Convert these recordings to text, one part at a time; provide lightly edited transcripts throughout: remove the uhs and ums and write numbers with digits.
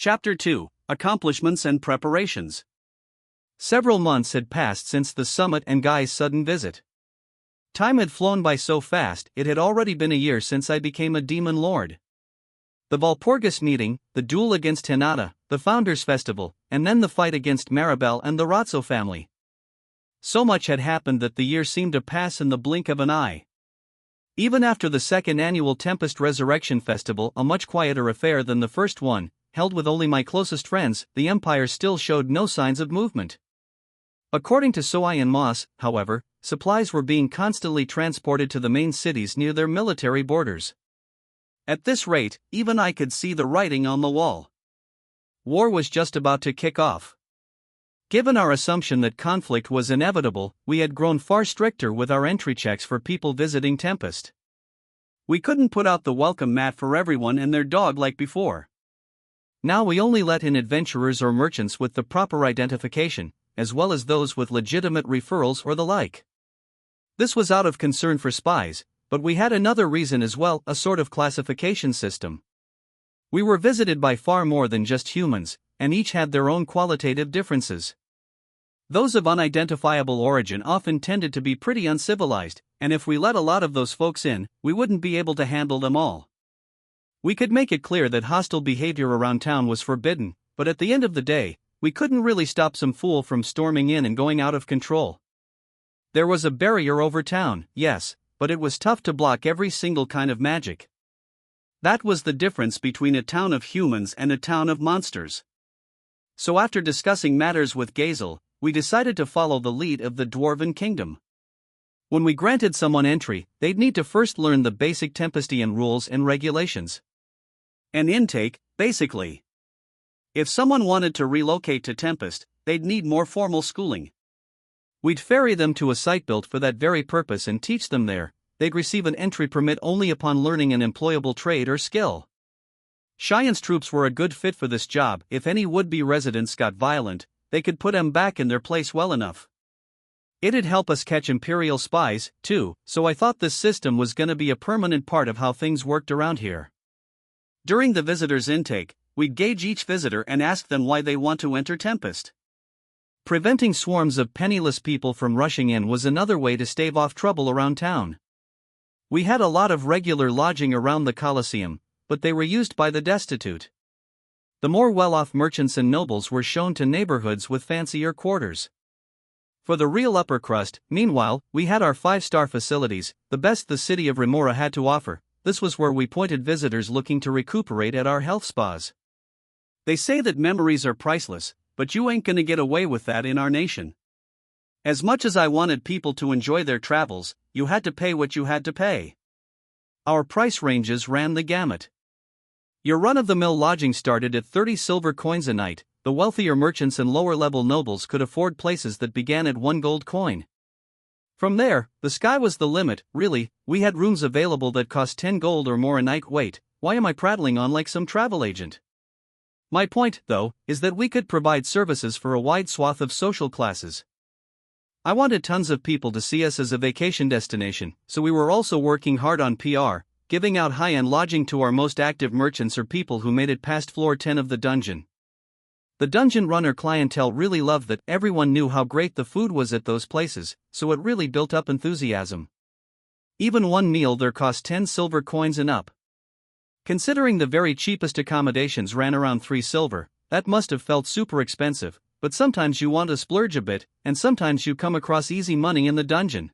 Chapter 2, Accomplishments and Preparations. Several months had passed since the summit and Guy's sudden visit. Time had flown by so fast, it had already been a year since I became a demon lord. The Walpurgis meeting, the duel against Hinata, the Founders Festival, and then the fight against Maribel and the Razzo family. So much had happened that the year seemed to pass in the blink of an eye. Even after the second annual Tempest Resurrection Festival, a much quieter affair than the first one, held with only my closest friends, the Empire still showed no signs of movement. According to Soai and Moss, however, supplies were being constantly transported to the main cities near their military borders. At this rate, even I could see the writing on the wall. War was just about to kick off. Given our assumption that conflict was inevitable, we had grown far stricter with our entry checks for people visiting Tempest. We couldn't put out the welcome mat for everyone and their dog like before. Now we only let in adventurers or merchants with the proper identification, as well as those with legitimate referrals or the like. This was out of concern for spies, but we had another reason as well, a sort of classification system. We were visited by far more than just humans, and each had their own qualitative differences. Those of unidentifiable origin often tended to be pretty uncivilized, and if we let a lot of those folks in, we wouldn't be able to handle them all. We could make it clear that hostile behavior around town was forbidden, but at the end of the day, we couldn't really stop some fool from storming in and going out of control. There was a barrier over town, yes, but it was tough to block every single kind of magic. That was the difference between a town of humans and a town of monsters. So after discussing matters with Gazel, we decided to follow the lead of the Dwarven Kingdom. When we granted someone entry, they'd need to first learn the basic Tempestian rules and regulations. An intake, basically. If someone wanted to relocate to Tempest, they'd need more formal schooling. We'd ferry them to a site built for that very purpose and teach them there. They'd receive an entry permit only upon learning an employable trade or skill. Cheyenne's troops were a good fit for this job. If any would-be residents got violent, they could put them back in their place well enough. It'd help us catch Imperial spies, too, so I thought this system was gonna be a permanent part of how things worked around here. During the visitors' intake, we'd gauge each visitor and ask them why they want to enter Tempest. Preventing swarms of penniless people from rushing in was another way to stave off trouble around town. We had a lot of regular lodging around the Colosseum, but they were used by the destitute. The more well-off merchants and nobles were shown to neighborhoods with fancier quarters. For the real upper crust, meanwhile, we had our 5-star facilities, the best the city of Rimuru had to offer. This was where we pointed visitors looking to recuperate at our health spas. They say that memories are priceless, but you ain't gonna get away with that in our nation. As much as I wanted people to enjoy their travels, you had to pay what you had to pay. Our price ranges ran the gamut. Your run-of-the-mill lodging started at 30 silver coins a night. The wealthier merchants and lower-level nobles could afford places that began at 1 gold coin. From there, the sky was the limit. Really, we had rooms available that cost 10 gold or more a night. Wait, why am I prattling on like some travel agent? My point, though, is that we could provide services for a wide swath of social classes. I wanted tons of people to see us as a vacation destination, so we were also working hard on PR, giving out high-end lodging to our most active merchants or people who made it past floor 10 of the dungeon. The dungeon runner clientele really loved that. Everyone knew how great the food was at those places, so it really built up enthusiasm. Even one meal there cost 10 silver coins and up. Considering the very cheapest accommodations ran around 3 silver, that must have felt super expensive, but sometimes you want to splurge a bit, and sometimes you come across easy money in the dungeon.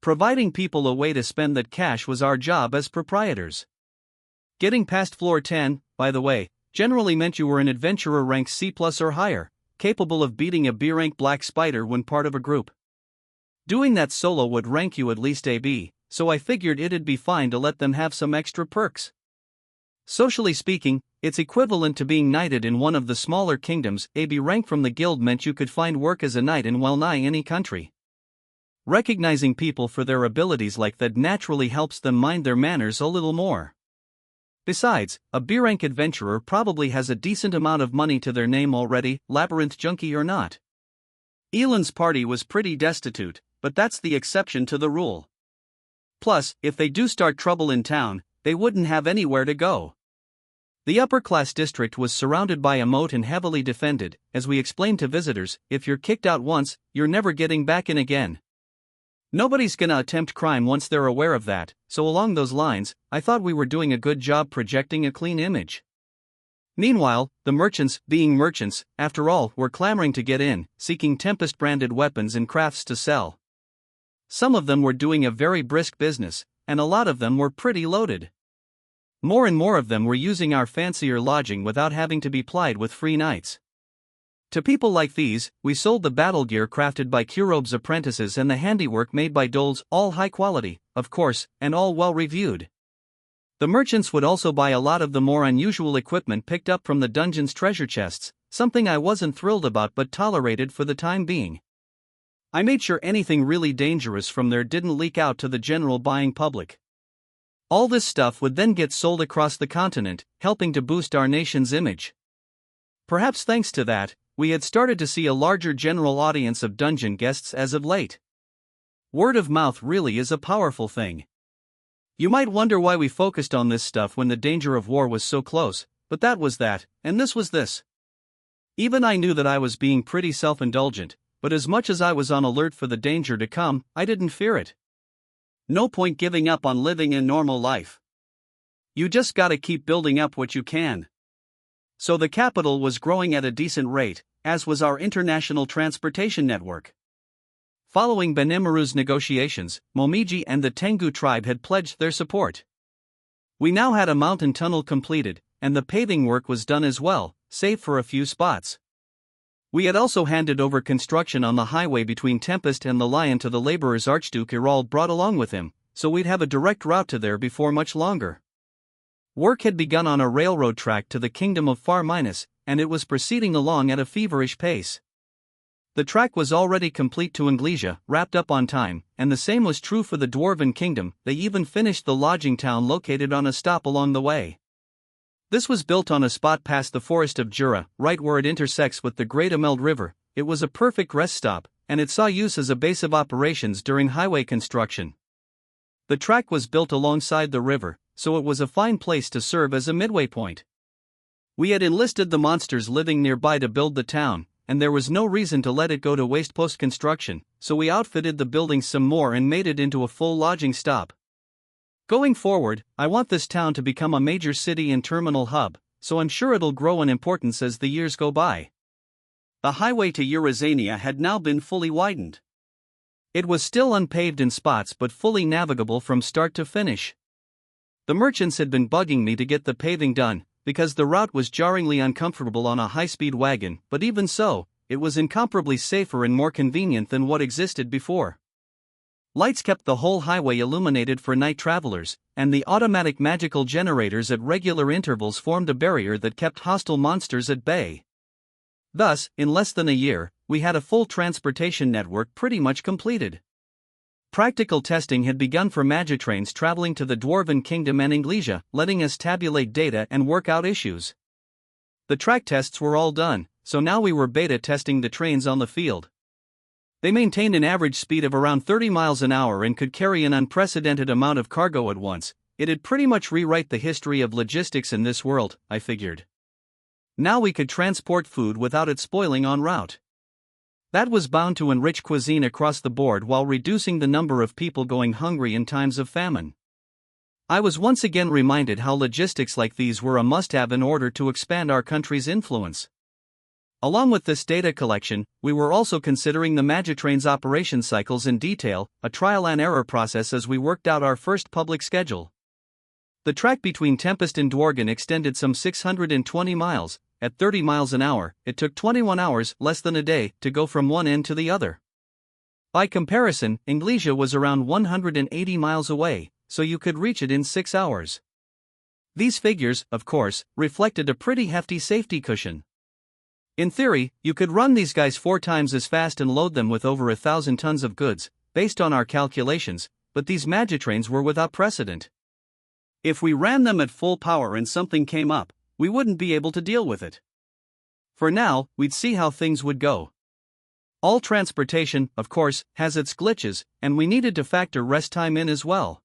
Providing people a way to spend that cash was our job as proprietors. Getting past floor 10, by the way, generally meant you were an adventurer rank C+ or higher, capable of beating a B-rank black spider when part of a group. Doing that solo would rank you at least AB, so I figured it'd be fine to let them have some extra perks. Socially speaking, it's equivalent to being knighted in one of the smaller kingdoms. AB rank from the guild meant you could find work as a knight in well-nigh any country. Recognizing people for their abilities like that naturally helps them mind their manners a little more. Besides, a B-rank adventurer probably has a decent amount of money to their name already, labyrinth junkie or not. Elend's party was pretty destitute, but that's the exception to the rule. Plus, if they do start trouble in town, they wouldn't have anywhere to go. The upper-class district was surrounded by a moat and heavily defended. As we explained to visitors, if you're kicked out once, you're never getting back in again. Nobody's gonna attempt crime once they're aware of that, so along those lines, I thought we were doing a good job projecting a clean image. Meanwhile, the merchants, being merchants, after all, were clamoring to get in, seeking Tempest-branded weapons and crafts to sell. Some of them were doing a very brisk business, and a lot of them were pretty loaded. More and more of them were using our fancier lodging without having to be plied with free nights. To people like these, we sold the battle gear crafted by Kurobe's apprentices and the handiwork made by Doles, all high quality, of course, and all well reviewed. The merchants would also buy a lot of the more unusual equipment picked up from the dungeon's treasure chests, something I wasn't thrilled about but tolerated for the time being. I made sure anything really dangerous from there didn't leak out to the general buying public. All this stuff would then get sold across the continent, helping to boost our nation's image. Perhaps thanks to that, we had started to see a larger general audience of dungeon guests as of late. Word of mouth really is a powerful thing. You might wonder why we focused on this stuff when the danger of war was so close, but that was that, and this was this. Even I knew that I was being pretty self-indulgent, but as much as I was on alert for the danger to come, I didn't fear it. No point giving up on living a normal life. You just gotta keep building up what you can. So the capital was growing at a decent rate, as was our international transportation network. Following Benimaru's negotiations, Momiji and the Tengu tribe had pledged their support. We now had a mountain tunnel completed, and the paving work was done as well, save for a few spots. We had also handed over construction on the highway between Tempest and the Lion to the laborers Archduke Irald brought along with him, so we'd have a direct route to there before much longer. Work had begun on a railroad track to the kingdom of Far Minus, and it was proceeding along at a feverish pace. The track was already complete to Anglesia, wrapped up on time, and the same was true for the Dwarven Kingdom. They even finished the lodging town located on a stop along the way. This was built on a spot past the Forest of Jura, right where it intersects with the Great Ameld River. It was a perfect rest stop, and it saw use as a base of operations during highway construction. The track was built alongside the river, so it was a fine place to serve as a midway point. We had enlisted the monsters living nearby to build the town, and there was no reason to let it go to waste post-construction, so we outfitted the building some more and made it into a full lodging stop. Going forward, I want this town to become a major city and terminal hub, so I'm sure it'll grow in importance as the years go by. The highway to Eurasania had now been fully widened. It was still unpaved in spots but fully navigable from start to finish. The merchants had been bugging me to get the paving done, because the route was jarringly uncomfortable on a high-speed wagon, but even so, it was incomparably safer and more convenient than what existed before. Lights kept the whole highway illuminated for night travelers, and the automatic magical generators at regular intervals formed a barrier that kept hostile monsters at bay. Thus, in less than a year, we had a full transportation network pretty much completed. Practical testing had begun for Magitrains traveling to the Dwarven Kingdom and Anglesia, letting us tabulate data and work out issues. The track tests were all done, so now we were beta testing the trains on the field. They maintained an average speed of around 30 miles an hour and could carry an unprecedented amount of cargo at once. It'd pretty much rewrite the history of logistics in this world, I figured. Now we could transport food without it spoiling en route. That was bound to enrich cuisine across the board while reducing the number of people going hungry in times of famine. I was once again reminded how logistics like these were a must-have in order to expand our country's influence. Along with this data collection, we were also considering the Magitrain's operation cycles in detail, a trial-and-error process as we worked out our first public schedule. The track between Tempest and Dworgen extended some 620 miles. At 30 miles an hour, it took 21 hours, less than a day, to go from one end to the other. By comparison, Anglesia was around 180 miles away, so you could reach it in 6 hours. These figures, of course, reflected a pretty hefty safety cushion. In theory, you could run these guys 4 times as fast and load them with over 1,000 tons of goods, based on our calculations, but these Magitrains were without precedent. If we ran them at full power and something came up, we wouldn't be able to deal with it. For now, we'd see how things would go. All transportation, of course, has its glitches, and we needed to factor rest time in as well.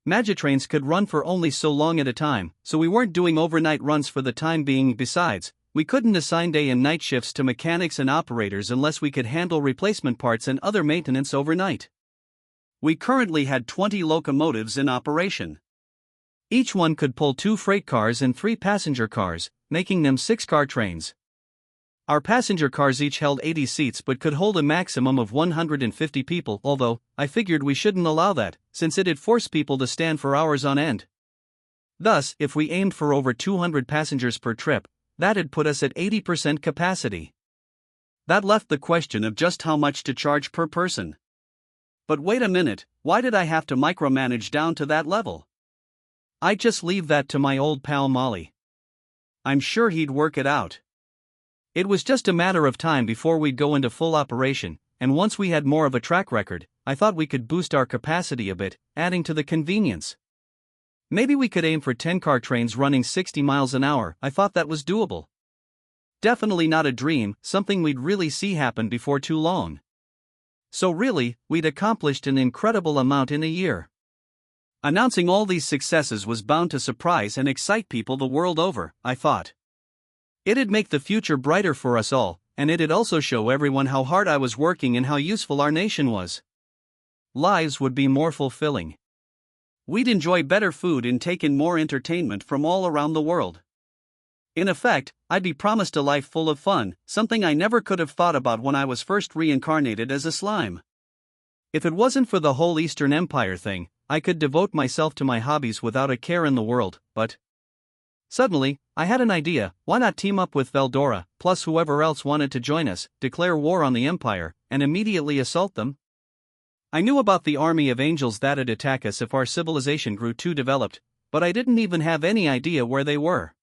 Magitrains could run for only so long at a time, so we weren't doing overnight runs for the time being. Besides, we couldn't assign day and night shifts to mechanics and operators unless we could handle replacement parts and other maintenance overnight. We currently had 20 locomotives in operation. Each one could pull 2 freight cars and 3 passenger cars, making them 6-car trains. Our passenger cars each held 80 seats but could hold a maximum of 150 people, although I figured we shouldn't allow that, since it'd force people to stand for hours on end. Thus, if we aimed for over 200 passengers per trip, that'd put us at 80% capacity. That left the question of just how much to charge per person. But wait a minute, why did I have to micromanage down to that level? I'd just leave that to my old pal Molly. I'm sure he'd work it out. It was just a matter of time before we'd go into full operation, and once we had more of a track record, I thought we could boost our capacity a bit, adding to the convenience. Maybe we could aim for 10-car trains running 60 miles an hour. I thought that was doable. Definitely not a dream, something we'd really see happen before too long. So really, we'd accomplished an incredible amount in a year. Announcing all these successes was bound to surprise and excite people the world over, I thought. It'd make the future brighter for us all, and it'd also show everyone how hard I was working and how useful our nation was. Lives would be more fulfilling. We'd enjoy better food and take in more entertainment from all around the world. In effect, I'd be promised a life full of fun, something I never could have thought about when I was first reincarnated as a slime. If it wasn't for the whole Eastern Empire thing, I could devote myself to my hobbies without a care in the world, but suddenly, I had an idea. Why not team up with Veldora, plus whoever else wanted to join us, declare war on the Empire, and immediately assault them? I knew about the army of angels that'd attack us if our civilization grew too developed, but I didn't even have any idea where they were.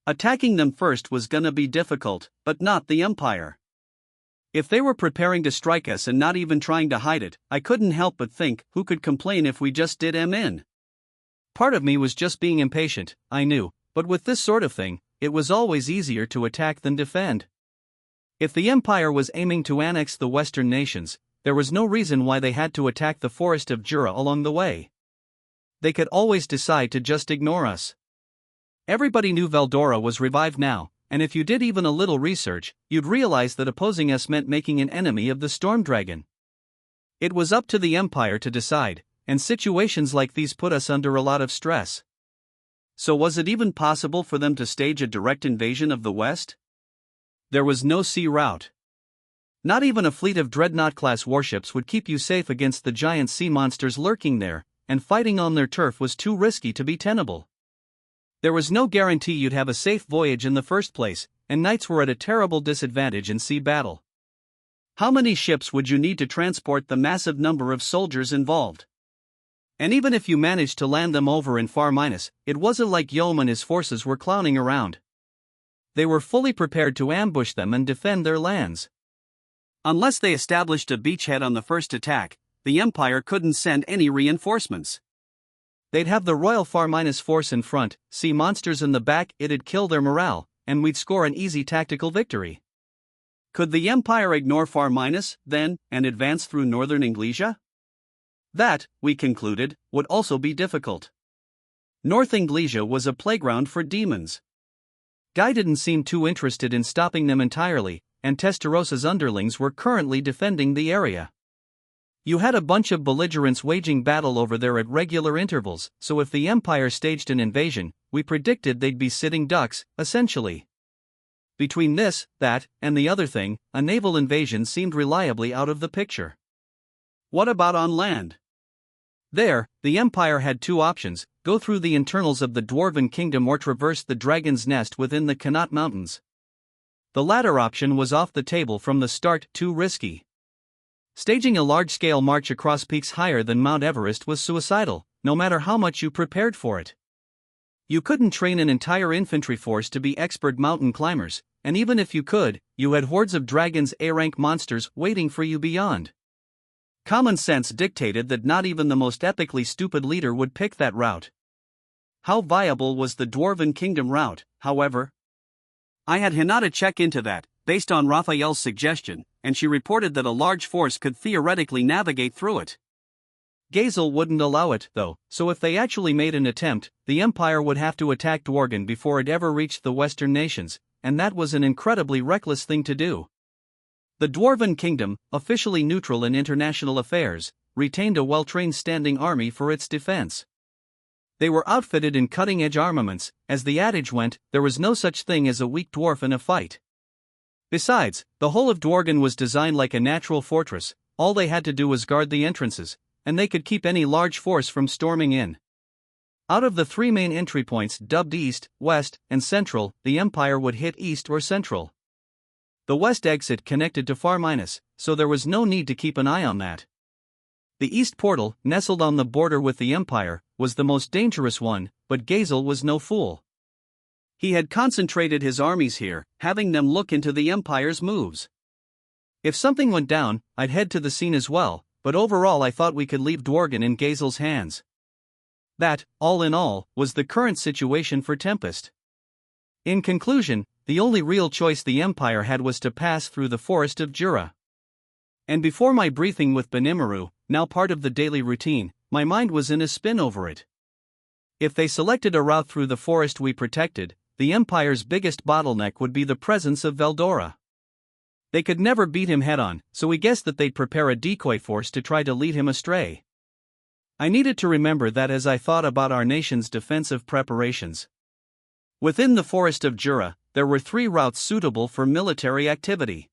Attacking them first was gonna be difficult, but not the Empire. If they were preparing to strike us and not even trying to hide it, I couldn't help but think, who could complain if we just did them in? Part of me was just being impatient, I knew, but with this sort of thing, it was always easier to attack than defend. If the Empire was aiming to annex the Western nations, there was no reason why they had to attack the forest of Jura along the way. They could always decide to just ignore us. Everybody knew Veldora was revived now, and if you did even a little research, you'd realize that opposing us meant making an enemy of the Storm Dragon. It was up to the Empire to decide, and situations like these put us under a lot of stress. So was it even possible for them to stage a direct invasion of the West? There was no sea route. Not even a fleet of dreadnought-class warships would keep you safe against the giant sea monsters lurking there, and fighting on their turf was too risky to be tenable. There was no guarantee you'd have a safe voyage in the first place, and knights were at a terrible disadvantage in sea battle. How many ships would you need to transport the massive number of soldiers involved? And even if you managed to land them over in Far Minus, it wasn't like Yom and his forces were clowning around. They were fully prepared to ambush them and defend their lands. Unless they established a beachhead on the first attack, the Empire couldn't send any reinforcements. They'd have the Royal Far Minus force in front, sea monsters in the back. It'd kill their morale, and we'd score an easy tactical victory. Could the Empire ignore Far Minus, then, and advance through northern Englesia? That, we concluded, would also be difficult. North Englesia was a playground for demons. Guy didn't seem too interested in stopping them entirely, and Testarosa's underlings were currently defending the area. You had a bunch of belligerents waging battle over there at regular intervals, so if the Empire staged an invasion, we predicted they'd be sitting ducks, essentially. Between this, that, and the other thing, a naval invasion seemed reliably out of the picture. What about on land? There, the Empire had two options: go through the internals of the Dwarven Kingdom or traverse the Dragon's Nest within the Connaught Mountains. The latter option was off the table from the start, too risky. Staging a large-scale march across peaks higher than Mount Everest was suicidal, no matter how much you prepared for it. You couldn't train an entire infantry force to be expert mountain climbers, and even if you could, you had hordes of dragons A-rank monsters waiting for you beyond. Common sense dictated that not even the most epically stupid leader would pick that route. How viable was the Dwarven Kingdom route, however? I had Hinata check into that, based on Raphael's suggestion, and she reported that a large force could theoretically navigate through it. Gazel wouldn't allow it, though, so if they actually made an attempt, the Empire would have to attack Dworgen before it ever reached the Western nations, and that was an incredibly reckless thing to do. The Dwarven Kingdom, officially neutral in international affairs, retained a well-trained standing army for its defense. They were outfitted in cutting-edge armaments. As the adage went, there was no such thing as a weak dwarf in a fight. Besides, the whole of Dworgen was designed like a natural fortress. All they had to do was guard the entrances, and they could keep any large force from storming in. Out of the three main entry points dubbed East, West, and Central, the Empire would hit East or Central. The West exit connected to Far Minus, so there was no need to keep an eye on that. The East portal, nestled on the border with the Empire, was the most dangerous one, but Gazel was no fool. He had concentrated his armies here, having them look into the Empire's moves. If something went down, I'd head to the scene as well, but overall I thought we could leave Dworgen in Gazel's hands. That, all in all, was the current situation for Tempest. In conclusion, the only real choice the Empire had was to pass through the Forest of Jura. And before my briefing with Rimuru, now part of the daily routine, my mind was in a spin over it. If they selected a route through the forest we protected, the Empire's biggest bottleneck would be the presence of Veldora. They could never beat him head-on, so we guessed that they'd prepare a decoy force to try to lead him astray. I needed to remember that as I thought about our nation's defensive preparations. Within the Forest of Jura, there were 3 routes suitable for military activity.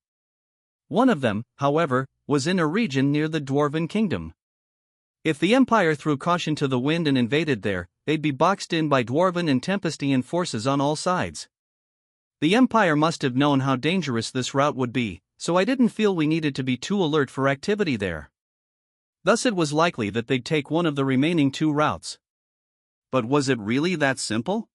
One of them, however, was in a region near the Dwarven Kingdom. If the Empire threw caution to the wind and invaded there, they'd be boxed in by Dwarven and Tempestian forces on all sides. The Empire must have known how dangerous this route would be, so I didn't feel we needed to be too alert for activity there. Thus it was likely that they'd take one of the remaining 2 routes. But was it really that simple?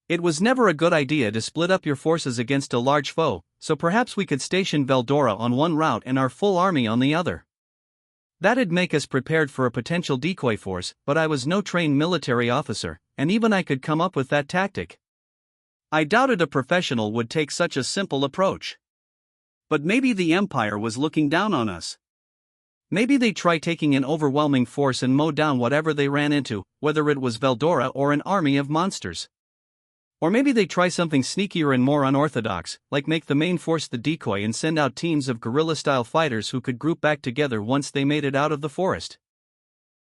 It was never a good idea to split up your forces against a large foe, so perhaps we could station Veldora on one route and our full army on the other. That'd make us prepared for a potential decoy force, but I was no trained military officer, and even I could come up with that tactic. I doubted a professional would take such a simple approach. But maybe the Empire was looking down on us. Maybe they'd try taking an overwhelming force and mow down whatever they ran into, whether it was Veldora or an army of monsters. Or maybe they'd try something sneakier and more unorthodox, like make the main force the decoy and send out teams of guerrilla-style fighters who could group back together once they made it out of the forest.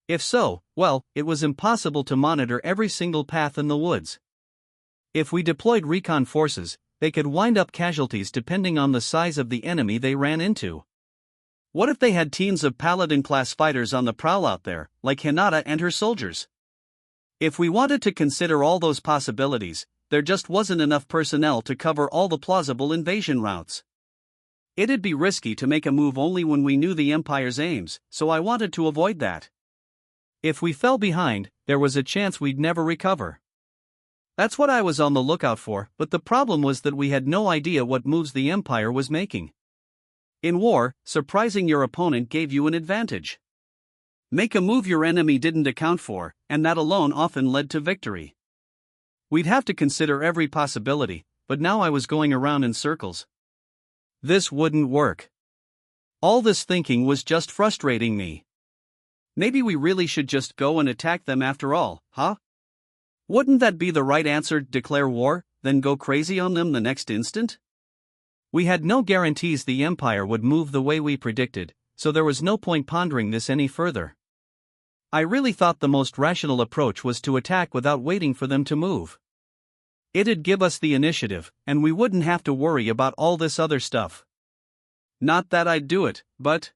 If so, well, it was impossible to monitor every single path in the woods. If we deployed recon forces, they could wind up casualties depending on the size of the enemy they ran into. What if they had teams of paladin-class fighters on the prowl out there, like Hinata and her soldiers? If we wanted to consider all those possibilities, there just wasn't enough personnel to cover all the plausible invasion routes. It'd be risky to make a move only when we knew the Empire's aims, so I wanted to avoid that. If we fell behind, there was a chance we'd never recover. That's what I was on the lookout for, but the problem was that we had no idea what moves the Empire was making. In war, surprising your opponent gave you an advantage. Make a move your enemy didn't account for, and that alone often led to victory. We'd have to consider every possibility, but now I was going around in circles. This wouldn't work. All this thinking was just frustrating me. Maybe we really should just go and attack them after all, huh? Wouldn't that be the right answer? Declare war, then go crazy on them the next instant? We had no guarantees the Empire would move the way we predicted, so there was no point pondering this any further. I really thought the most rational approach was to attack without waiting for them to move. It'd give us the initiative, and we wouldn't have to worry about all this other stuff. Not that I'd do it, but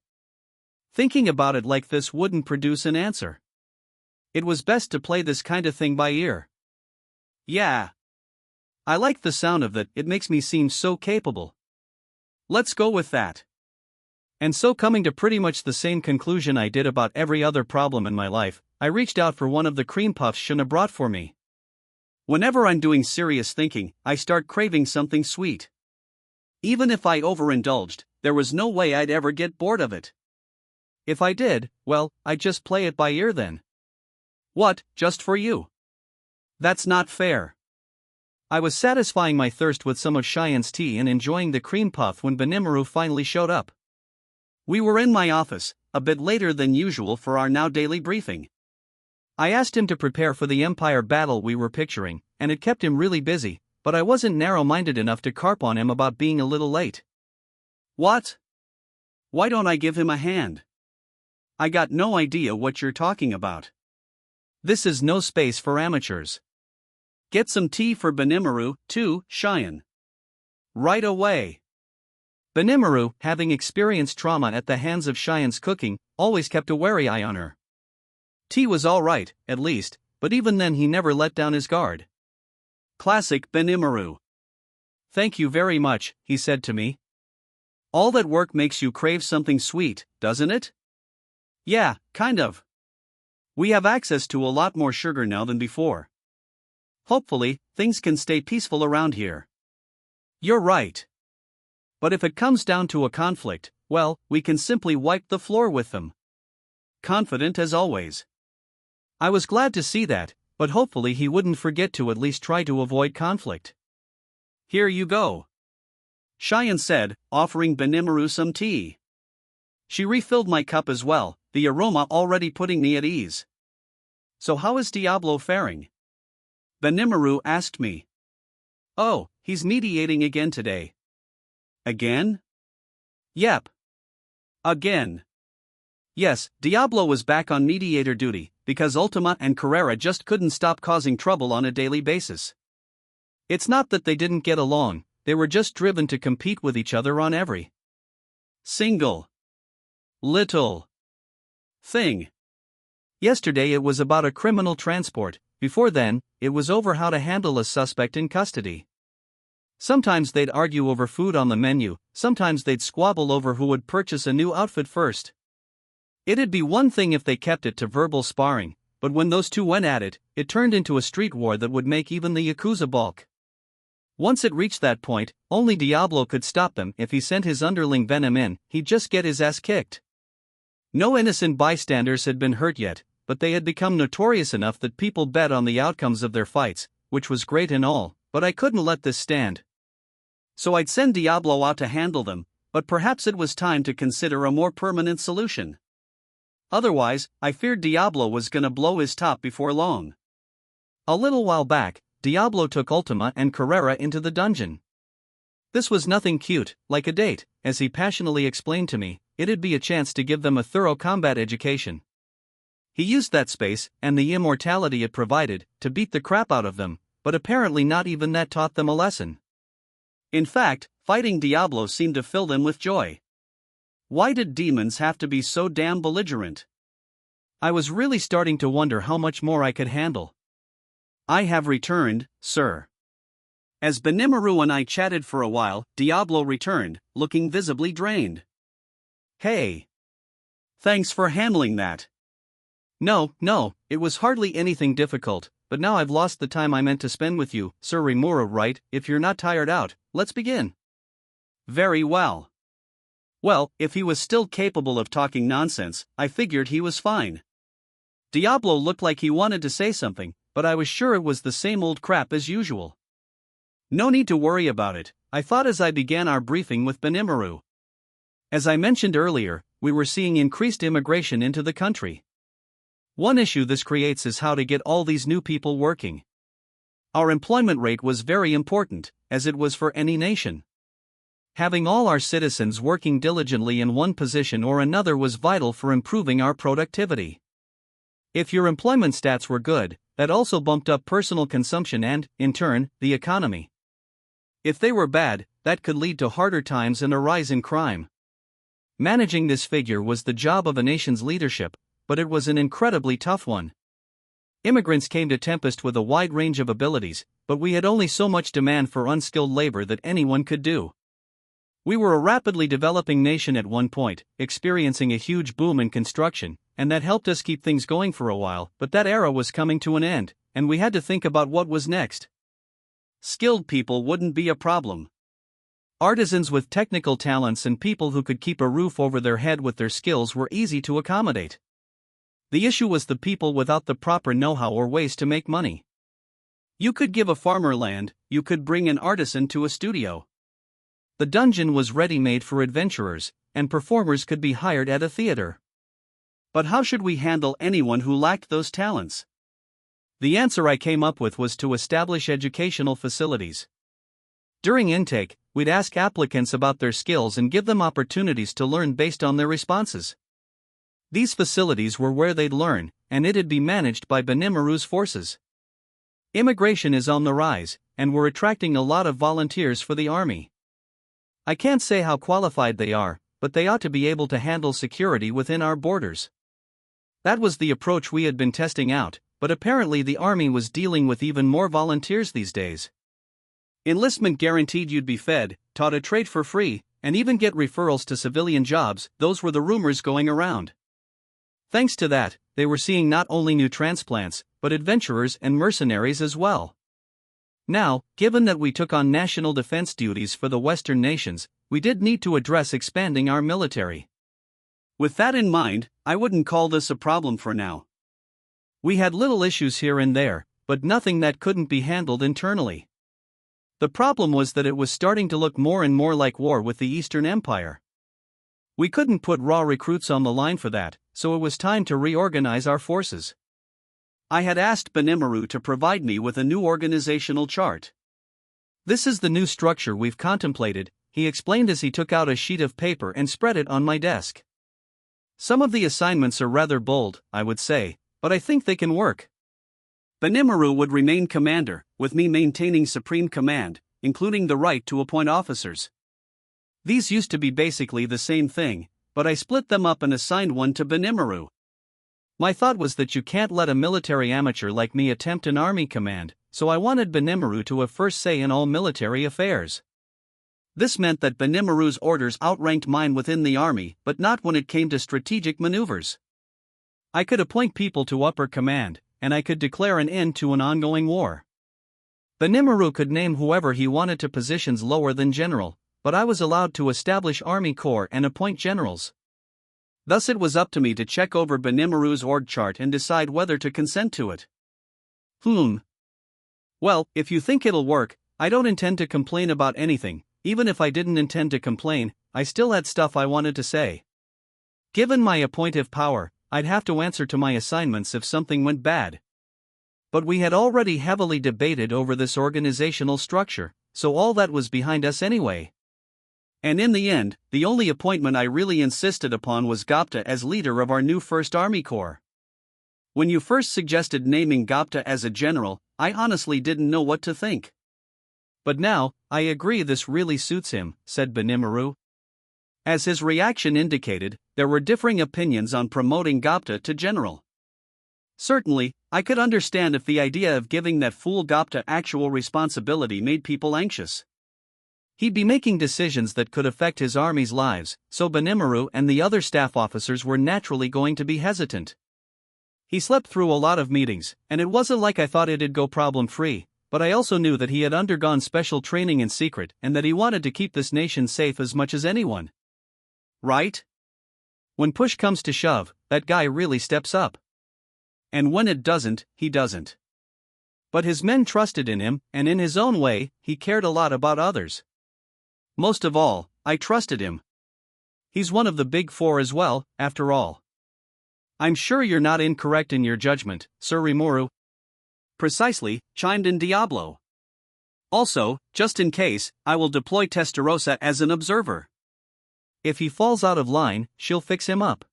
thinking about it like this wouldn't produce an answer. It was best to play this kind of thing by ear. Yeah. I like the sound of that, it makes me seem so capable. Let's go with that. And so, coming to pretty much the same conclusion I did about every other problem in my life, I reached out for one of the cream puffs Shuna brought for me. Whenever I'm doing serious thinking, I start craving something sweet. Even if I overindulged, there was no way I'd ever get bored of it. If I did, well, I'd just play it by ear then. What, just for you? That's not fair. I was satisfying my thirst with some of Cheyenne's tea and enjoying the cream puff when Rimuru finally showed up. We were in my office, a bit later than usual for our now daily briefing. I asked him to prepare for the Empire battle we were picturing, and it kept him really busy, but I wasn't narrow-minded enough to carp on him about being a little late. What? Why don't I give him a hand? I got no idea what you're talking about. This is no space for amateurs. Get some tea for Benimaru, too, Cheyenne. Right away. Benimaru, having experienced trauma at the hands of Cheyenne's cooking, always kept a wary eye on her. Tea was all right, at least, but even then he never let down his guard. Classic Benimaru. Thank you very much, he said to me. All that work makes you crave something sweet, doesn't it? Yeah, kind of. We have access to a lot more sugar now than before. Hopefully, things can stay peaceful around here. You're right. But if it comes down to a conflict, well, we can simply wipe the floor with them. Confident as always. I was glad to see that, but hopefully he wouldn't forget to at least try to avoid conflict. Here you go. Cheyenne said, offering Benimaru some tea. She refilled my cup as well, the aroma already putting me at ease. So how is Diablo faring? Benimaru asked me. Oh, he's mediating again today. Again? Yep. Again. Yes, Diablo was back on mediator duty, because Ultima and Carrera just couldn't stop causing trouble on a daily basis. It's not that they didn't get along, they were just driven to compete with each other on every single little thing. Yesterday it was about a criminal transport, before then, it was over how to handle a suspect in custody. Sometimes they'd argue over food on the menu, sometimes they'd squabble over who would purchase a new outfit first. It'd be one thing if they kept it to verbal sparring, but when those two went at it, it turned into a street war that would make even the Yakuza balk. Once it reached that point, only Diablo could stop them. If he sent his underling Venom in, he'd just get his ass kicked. No innocent bystanders had been hurt yet, but they had become notorious enough that people bet on the outcomes of their fights, which was great and all, but I couldn't let this stand. So I'd send Diablo out to handle them, but perhaps it was time to consider a more permanent solution. Otherwise, I feared Diablo was gonna blow his top before long. A little while back, Diablo took Ultima and Carrera into the dungeon. This was nothing cute, like a date, as he passionately explained to me, it'd be a chance to give them a thorough combat education. He used that space, and the immortality it provided, to beat the crap out of them, but apparently not even that taught them a lesson. In fact, fighting Diablo seemed to fill them with joy. Why did demons have to be so damn belligerent? I was really starting to wonder how much more I could handle. I have returned, sir. As Benimaru and I chatted for a while, Diablo returned, looking visibly drained. Hey. Thanks for handling that. No, it was hardly anything difficult, but now I've lost the time I meant to spend with you, Sir Rimuru, right? If you're not tired out, let's begin. Very well. Well, if he was still capable of talking nonsense, I figured he was fine. Diablo looked like he wanted to say something, but I was sure it was the same old crap as usual. No need to worry about it, I thought as I began our briefing with Benimaru. As I mentioned earlier, we were seeing increased immigration into the country. One issue this creates is how to get all these new people working. Our employment rate was very important, as it was for any nation. Having all our citizens working diligently in one position or another was vital for improving our productivity. If your employment stats were good, that also bumped up personal consumption and, in turn, the economy. If they were bad, that could lead to harder times and a rise in crime. Managing this figure was the job of a nation's leadership, but it was an incredibly tough one. Immigrants came to Tempest with a wide range of abilities, but we had only so much demand for unskilled labor that anyone could do. We were a rapidly developing nation at one point, experiencing a huge boom in construction, and that helped us keep things going for a while, but that era was coming to an end, and we had to think about what was next. Skilled people wouldn't be a problem. Artisans with technical talents and people who could keep a roof over their head with their skills were easy to accommodate. The issue was the people without the proper know-how or ways to make money. You could give a farmer land, you could bring an artisan to a studio. The dungeon was ready-made for adventurers, and performers could be hired at a theater. But how should we handle anyone who lacked those talents? The answer I came up with was to establish educational facilities. During intake, we'd ask applicants about their skills and give them opportunities to learn based on their responses. These facilities were where they'd learn, and it'd be managed by Benimaru's forces. Immigration is on the rise, and we're attracting a lot of volunteers for the army. I can't say how qualified they are, but they ought to be able to handle security within our borders. That was the approach we had been testing out, but apparently the army was dealing with even more volunteers these days. Enlistment guaranteed you'd be fed, taught a trade for free, and even get referrals to civilian jobs. Those were the rumors going around. Thanks to that, they were seeing not only new transplants, but adventurers and mercenaries as well. Now, given that we took on national defense duties for the Western nations, we did need to address expanding our military. With that in mind, I wouldn't call this a problem for now. We had little issues here and there, but nothing that couldn't be handled internally. The problem was that it was starting to look more and more like war with the Eastern Empire. We couldn't put raw recruits on the line for that, so it was time to reorganize our forces. I had asked Benimaru to provide me with a new organizational chart. This is the new structure we've contemplated, he explained as he took out a sheet of paper and spread it on my desk. Some of the assignments are rather bold, I would say, but I think they can work. Benimaru would remain commander, with me maintaining supreme command, including the right to appoint officers. These used to be basically the same thing, but I split them up and assigned one to Benimaru. My thought was that you can't let a military amateur like me attempt an army command, so I wanted Benimaru to have first say in all military affairs. This meant that Benimaru's orders outranked mine within the army, but not when it came to strategic maneuvers. I could appoint people to upper command, and I could declare an end to an ongoing war. Benimaru could name whoever he wanted to positions lower than general, but I was allowed to establish army corps and appoint generals. Thus it was up to me to check over Benimaru's org chart and decide whether to consent to it. Well, if you think it'll work, I don't intend to complain about anything. Even if I didn't intend to complain, I still had stuff I wanted to say. Given my appointive power, I'd have to answer to my assignments if something went bad. But we had already heavily debated over this organizational structure, so all that was behind us anyway. And in the end, the only appointment I really insisted upon was Datta as leader of our new 1st Army Corps. When you first suggested naming Datta as a general, I honestly didn't know what to think. But now, I agree this really suits him, said Benimaru. As his reaction indicated, there were differing opinions on promoting Datta to general. Certainly, I could understand if the idea of giving that fool Datta actual responsibility made people anxious. He'd be making decisions that could affect his army's lives, so Benimaru and the other staff officers were naturally going to be hesitant. He slept through a lot of meetings, and it wasn't like I thought it'd go problem-free, but I also knew that he had undergone special training in secret and that he wanted to keep this nation safe as much as anyone. Right? When push comes to shove, that guy really steps up. And when it doesn't, he doesn't. But his men trusted in him, and in his own way, he cared a lot about others. Most of all, I trusted him. He's one of the big 4 as well, after all. I'm sure you're not incorrect in your judgment, Sir Rimuru. Precisely, chimed in Diablo. Also, just in case, I will deploy Testarossa as an observer. If he falls out of line, she'll fix him up.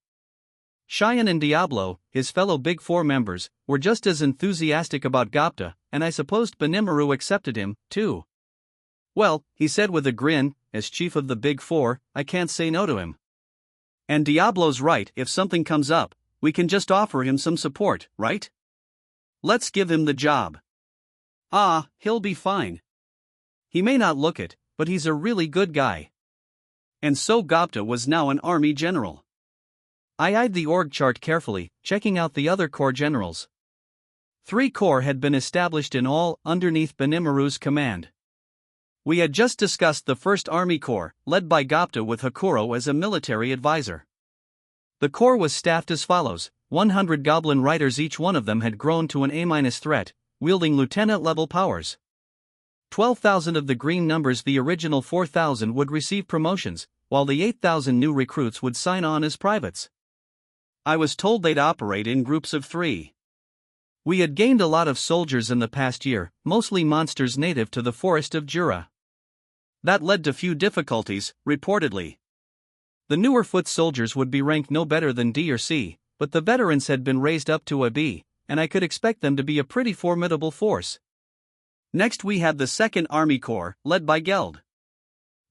Cheyenne and Diablo, his fellow Big 4 members, were just as enthusiastic about Datta, and I supposed Benimaru accepted him, too. Well, he said with a grin, as chief of the Big 4, I can't say no to him. And Diablo's right, if something comes up, we can just offer him some support, right? Let's give him the job. He'll be fine. He may not look it, but he's a really good guy. And so Datta was now an army general. I eyed the org chart carefully, checking out the other corps generals. 3 corps had been established in all, underneath Benimaru's command. We had just discussed the 1st Army Corps, led by Datta with Hakuro as a military advisor. The corps was staffed as follows: 100 goblin riders, each one of them had grown to an A- threat, wielding lieutenant-level powers. 12,000 of the green numbers, the original 4,000, would receive promotions, while the 8,000 new recruits would sign on as privates. I was told they'd operate in groups of 3. We had gained a lot of soldiers in the past year, mostly monsters native to the forest of Jura. That led to few difficulties, reportedly. The newer foot soldiers would be ranked no better than D or C, but the veterans had been raised up to a B, and I could expect them to be a pretty formidable force. Next we had the 2nd Army Corps, led by Geld.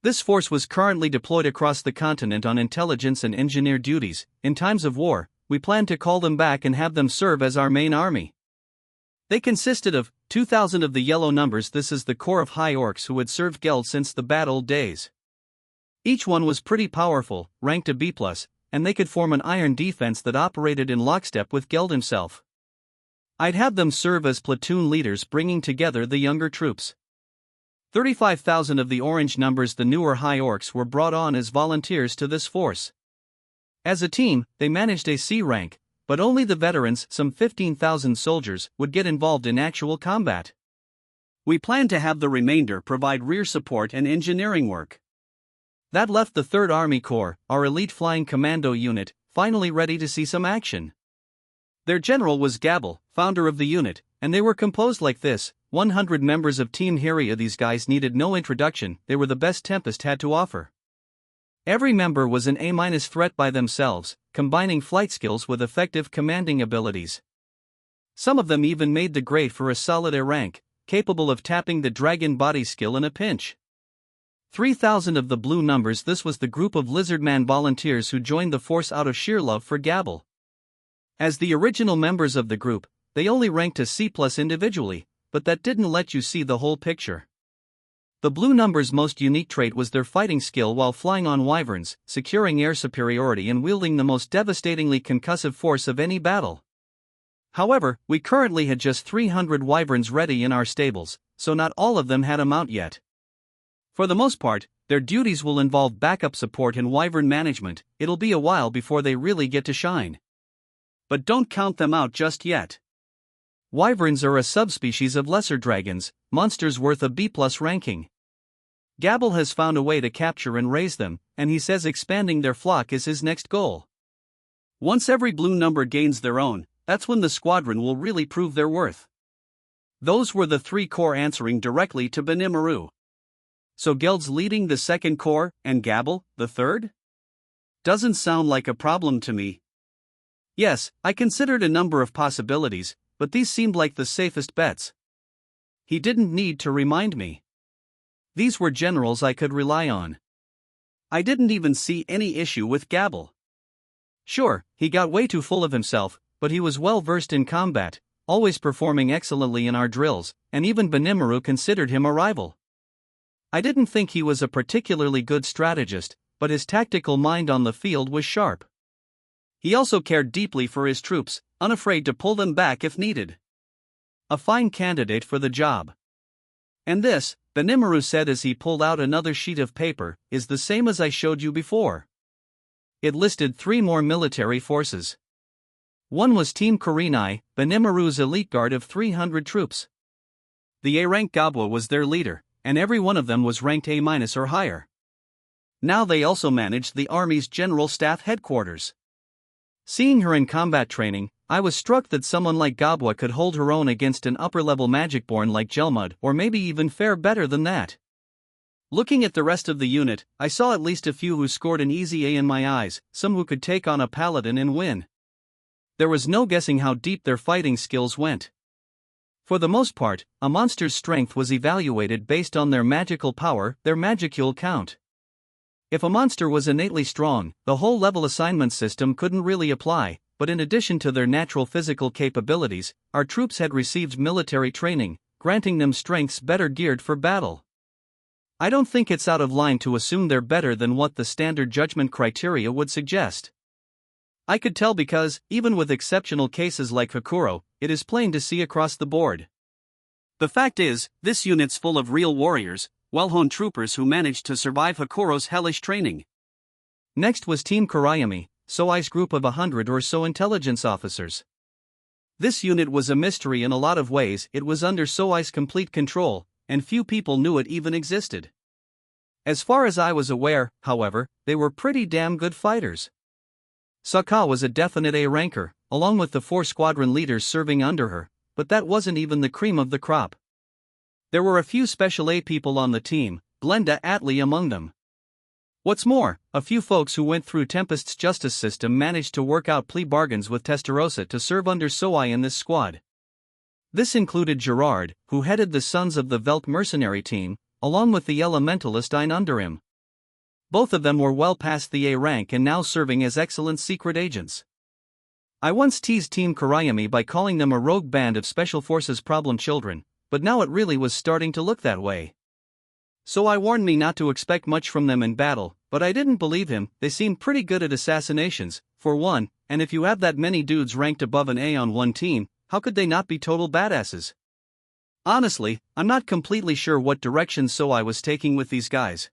This force was currently deployed across the continent on intelligence and engineer duties. In times of war, we planned to call them back and have them serve as our main army. They consisted of 2,000 of the yellow numbers. This is the corps of high orcs who had served Geld since the bad old days. Each one was pretty powerful, ranked a B+, and they could form an iron defense that operated in lockstep with Geld himself. I'd have them serve as platoon leaders, bringing together the younger troops. 35,000 of the orange numbers, the newer high orcs, were brought on as volunteers to this force. As a team, they managed a C rank, but only the veterans, some 15,000 soldiers, would get involved in actual combat. We planned to have the remainder provide rear support and engineering work. That left the 3rd Army Corps, our elite flying commando unit, finally ready to see some action. Their general was Gabel, founder of the unit, and they were composed like this: 100 members of Team Hyria. These guys needed no introduction, they were the best Tempest had to offer. Every member was an A- threat by themselves, combining flight skills with effective commanding abilities. Some of them even made the grade for a solid A rank, capable of tapping the dragon body skill in a pinch. 3,000 of the blue numbers. This was the group of Lizardman volunteers who joined the force out of sheer love for Gabel. As the original members of the group, they only ranked a C+ individually, but that didn't let you see the whole picture. The blue numbers' most unique trait was their fighting skill while flying on wyverns, securing air superiority and wielding the most devastatingly concussive force of any battle. However, we currently had just 300 wyverns ready in our stables, so not all of them had a mount yet. For the most part, their duties will involve backup support and wyvern management. It'll be a while before they really get to shine. But don't count them out just yet. Wyverns are a subspecies of lesser dragons, monsters worth a B+ ranking. Gabel has found a way to capture and raise them, and he says expanding their flock is his next goal. Once every blue number gains their own, that's when the squadron will really prove their worth. Those were the 3 corps answering directly to Rimuru. So Geld's leading the 2nd Corps, and Gabel, the 3rd? Doesn't sound like a problem to me. Yes, I considered a number of possibilities, but these seemed like the safest bets. He didn't need to remind me. These were generals I could rely on. I didn't even see any issue with Gabel. Sure, he got way too full of himself, but he was well versed in combat, always performing excellently in our drills, and even Rimuru considered him a rival. I didn't think he was a particularly good strategist, but his tactical mind on the field was sharp. He also cared deeply for his troops, unafraid to pull them back if needed. A fine candidate for the job. And this, Rimuru said as he pulled out another sheet of paper, is the same as I showed you before. It listed 3 more military forces. One was Team Kurenai, Rimur's elite guard of 300 troops. The A-rank Gabwa was their leader, and every one of them was ranked A- or higher. Now they also managed the Army's General Staff headquarters. Seeing her in combat training, I was struck that someone like Gabwa could hold her own against an upper-level magicborn like Gelmud, or maybe even fare better than that. Looking at the rest of the unit, I saw at least a few who scored an easy A in my eyes, some who could take on a paladin and win. There was no guessing how deep their fighting skills went. For the most part, a monster's strength was evaluated based on their magical power, their magicule count. If a monster was innately strong, the whole level assignment system couldn't really apply, but in addition to their natural physical capabilities, our troops had received military training, granting them strengths better geared for battle. I don't think it's out of line to assume they're better than what the standard judgment criteria would suggest. I could tell because, even with exceptional cases like Hakuro, it is plain to see across the board. The fact is, this unit's full of real warriors, well-honed troopers who managed to survive Hakuro's hellish training. Next was Team Kurayami, Soai's group of 100 or so intelligence officers. This unit was a mystery in a lot of ways. It was under Soai's complete control, and few people knew it even existed. As far as I was aware, however, they were pretty damn good fighters. Sokka was a definite A ranker, along with the 4 squadron leaders serving under her, but that wasn't even the cream of the crop. There were a few special A people on the team, Glenda Atlee among them. What's more, a few folks who went through Tempest's justice system managed to work out plea bargains with Testarossa to serve under Soai in this squad. This included Gerard, who headed the Sons of the Veld mercenary team, along with the Elementalist Ein under him. Both of them were well past the A rank and now serving as excellent secret agents. I once teased Team Kurayami by calling them a rogue band of Special Forces problem children, but now it really was starting to look that way. So I warned me not to expect much from them in battle, but I didn't believe him. They seemed pretty good at assassinations, for one, and if you have that many dudes ranked above an A on one team, how could they not be total badasses? Honestly, I'm not completely sure what direction Soai was taking with these guys.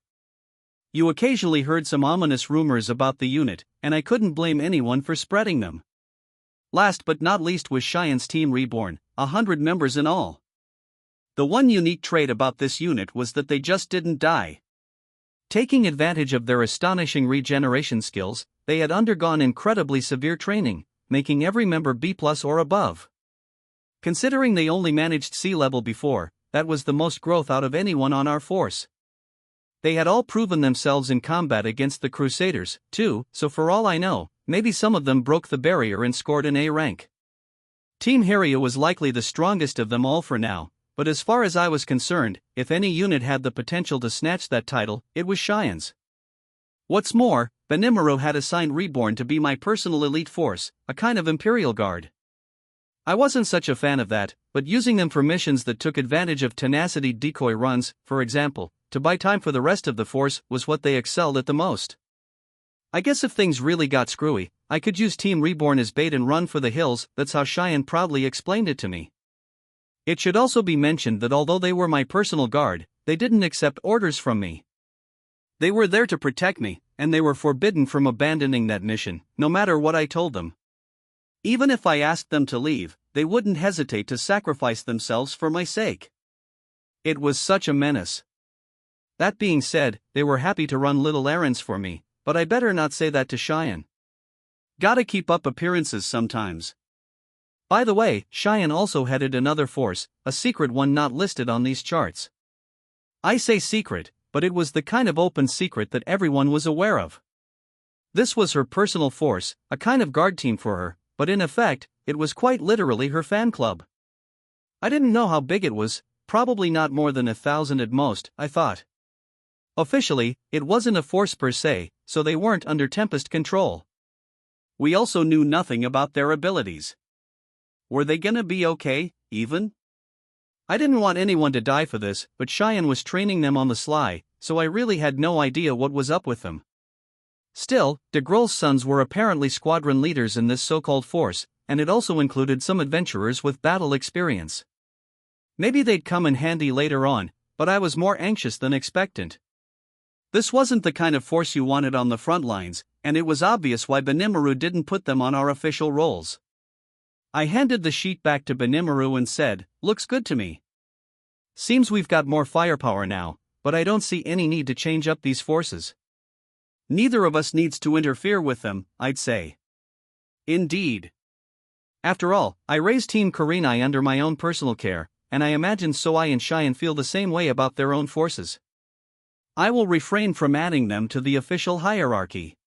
You occasionally heard some ominous rumors about the unit, and I couldn't blame anyone for spreading them. Last but not least was Cheyenne's Team Reborn, 100 members in all. The one unique trait about this unit was that they just didn't die. Taking advantage of their astonishing regeneration skills, they had undergone incredibly severe training, making every member B+ or above. Considering they only managed C level before, that was the most growth out of anyone on our force. They had all proven themselves in combat against the Crusaders, too, so for all I know, maybe some of them broke the barrier and scored an A rank. Team Hiryu was likely the strongest of them all for now, but as far as I was concerned, if any unit had the potential to snatch that title, it was Cheyenne's. What's more, Benimaru had assigned Reborn to be my personal elite force, a kind of Imperial Guard. I wasn't such a fan of that, but using them for missions that took advantage of tenacity decoy runs, for example, to buy time for the rest of the force was what they excelled at the most. I guess if things really got screwy, I could use Team Reborn as bait and run for the hills. That's how Cheyenne proudly explained it to me. It should also be mentioned that although they were my personal guard, they didn't accept orders from me. They were there to protect me, and they were forbidden from abandoning that mission, no matter what I told them. Even if I asked them to leave, they wouldn't hesitate to sacrifice themselves for my sake. It was such a menace. That being said, they were happy to run little errands for me, but I better not say that to Cheyenne. Gotta keep up appearances sometimes. By the way, Cheyenne also headed another force, a secret one not listed on these charts. I say secret, but it was the kind of open secret that everyone was aware of. This was her personal force, a kind of guard team for her, but in effect, it was quite literally her fan club. I didn't know how big it was, probably not more than 1,000 at most, I thought. Officially, it wasn't a force per se, so they weren't under Tempest control. We also knew nothing about their abilities. Were they gonna be okay, even? I didn't want anyone to die for this, but Cheyenne was training them on the sly, so I really had no idea what was up with them. Still, de Grol's sons were apparently squadron leaders in this so-called force, and it also included some adventurers with battle experience. Maybe they'd come in handy later on, but I was more anxious than expectant. This wasn't the kind of force you wanted on the front lines, and it was obvious why Benimaru didn't put them on our official rolls. I handed the sheet back to Benimaru and said, "Looks good to me. Seems we've got more firepower now, but I don't see any need to change up these forces. Neither of us needs to interfere with them, I'd say." Indeed. After all, I raised Team Kurenai under my own personal care, and I imagine Soai and Cheyenne feel the same way about their own forces. I will refrain from adding them to the official hierarchy.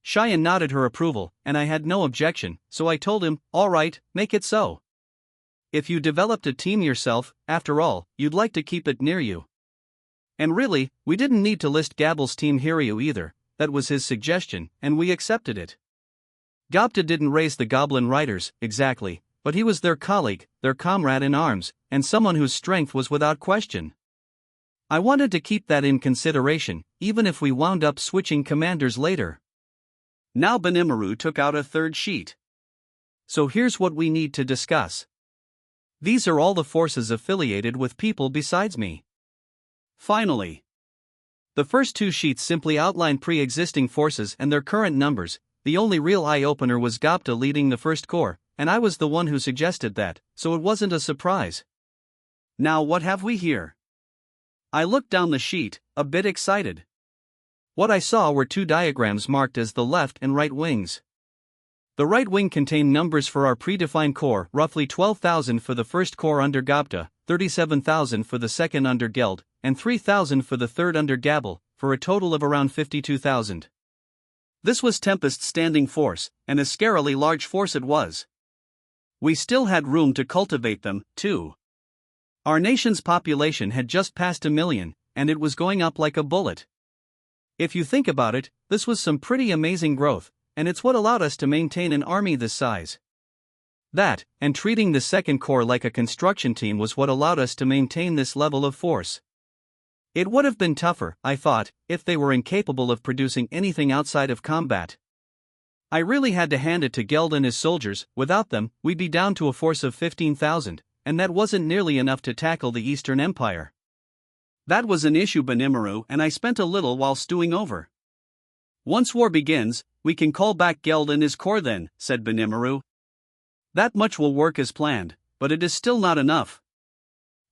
Cheyenne nodded her approval, and I had no objection, so I told him, "All right, make it so. If you developed a team yourself, after all, you'd like to keep it near you." And really, we didn't need to list Gabble's Team Hiryu either. That was his suggestion, and we accepted it. Gobta didn't raise the Goblin Riders, exactly, but he was their colleague, their comrade in arms, and someone whose strength was without question. I wanted to keep that in consideration, even if we wound up switching commanders later. Now Benimaru took out a third sheet. So here's what we need to discuss. These are all the forces affiliated with people besides me. Finally. The first two sheets simply outline pre-existing forces and their current numbers. The only real eye-opener was Gobta leading the first corps, and I was the one who suggested that, so it wasn't a surprise. Now what have we here? I looked down the sheet, a bit excited. What I saw were two diagrams marked as the left and right wings. The right wing contained numbers for our predefined corps, roughly 12,000 for the first corps under Datta, 37,000 for the second under Geld, and 3,000 for the third under Gabel, for a total of around 52,000. This was Tempest's standing force, and a scarily large force it was. We still had room to cultivate them, too. Our nation's population had just passed 1 million, and it was going up like a bullet. If you think about it, this was some pretty amazing growth, and it's what allowed us to maintain an army this size. That, and treating the Second Corps like a construction team, was what allowed us to maintain this level of force. It would have been tougher, I thought, if they were incapable of producing anything outside of combat. I really had to hand it to Geld and his soldiers. Without them, we'd be down to a force of 15,000, and that wasn't nearly enough to tackle the Eastern Empire. That was an issue, Rimuru, and I spent a little while stewing over. Once war begins, we can call back Geld and his corps then, said Rimuru. That much will work as planned, but it is still not enough.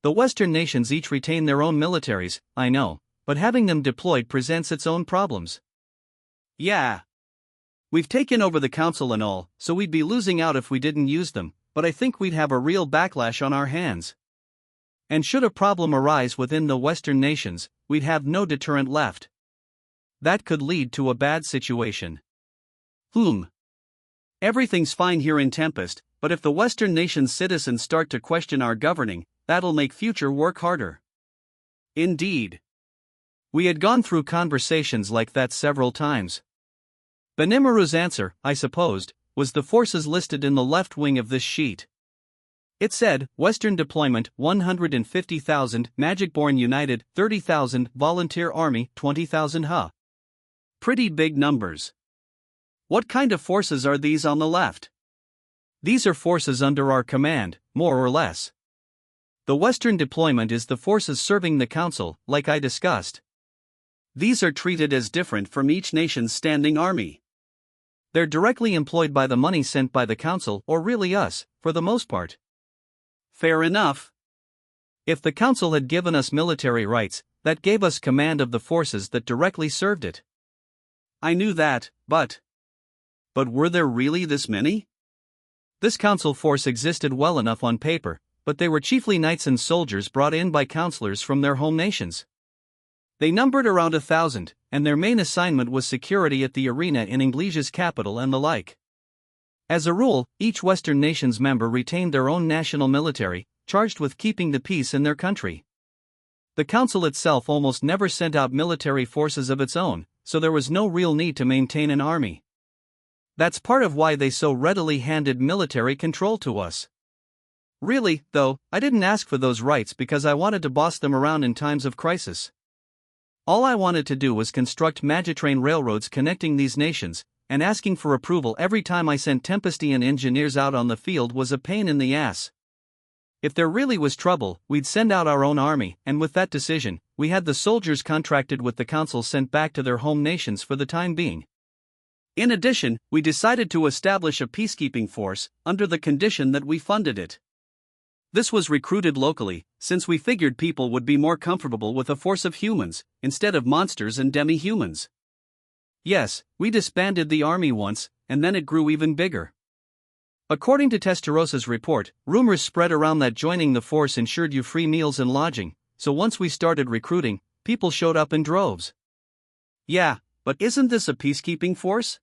The Western nations each retain their own militaries, I know, but having them deployed presents its own problems. Yeah. We've taken over the council and all, so we'd be losing out if we didn't use them, but I think we'd have a real backlash on our hands. And should a problem arise within the Western nations, we'd have no deterrent left. That could lead to a bad situation. Everything's fine here in Tempest, but if the Western nations' citizens start to question our governing, that'll make future work harder. Indeed. We had gone through conversations like that several times. Rimur's answer, I supposed, was the forces listed in the left wing of this sheet. It said, Western deployment 150,000, Magicborn United 30,000, Volunteer Army 20,000 Pretty big numbers. What kind of forces are these on the left? These are forces under our command, more or less. The Western deployment is the forces serving the Council, like I discussed. These are treated as different from each nation's standing army. They're directly employed by the money sent by the Council, or really us, for the most part. Fair enough. If the Council had given us military rights, that gave us command of the forces that directly served it. I knew that, but were there really this many? This council force existed well enough on paper, but they were chiefly knights and soldiers brought in by counselors from their home nations. They numbered around 1,000, and their main assignment was security at the arena in Anglia's capital and the like. As a rule, each Western nation's member retained their own national military, charged with keeping the peace in their country. The council itself almost never sent out military forces of its own, so there was no real need to maintain an army. That's part of why they so readily handed military control to us. Really, though, I didn't ask for those rights because I wanted to boss them around in times of crisis. All I wanted to do was construct Magitrain railroads connecting these nations, and asking for approval every time I sent Tempestian engineers out on the field was a pain in the ass. If there really was trouble, we'd send out our own army, and with that decision, we had the soldiers contracted with the council sent back to their home nations for the time being. In addition, we decided to establish a peacekeeping force, under the condition that we funded it. This was recruited locally, since we figured people would be more comfortable with a force of humans, instead of monsters and demi-humans. Yes, we disbanded the army once, and then it grew even bigger. According to Testarosa's report, rumors spread around that joining the force ensured you free meals and lodging, so once we started recruiting, people showed up in droves. Yeah, but isn't this a peacekeeping force?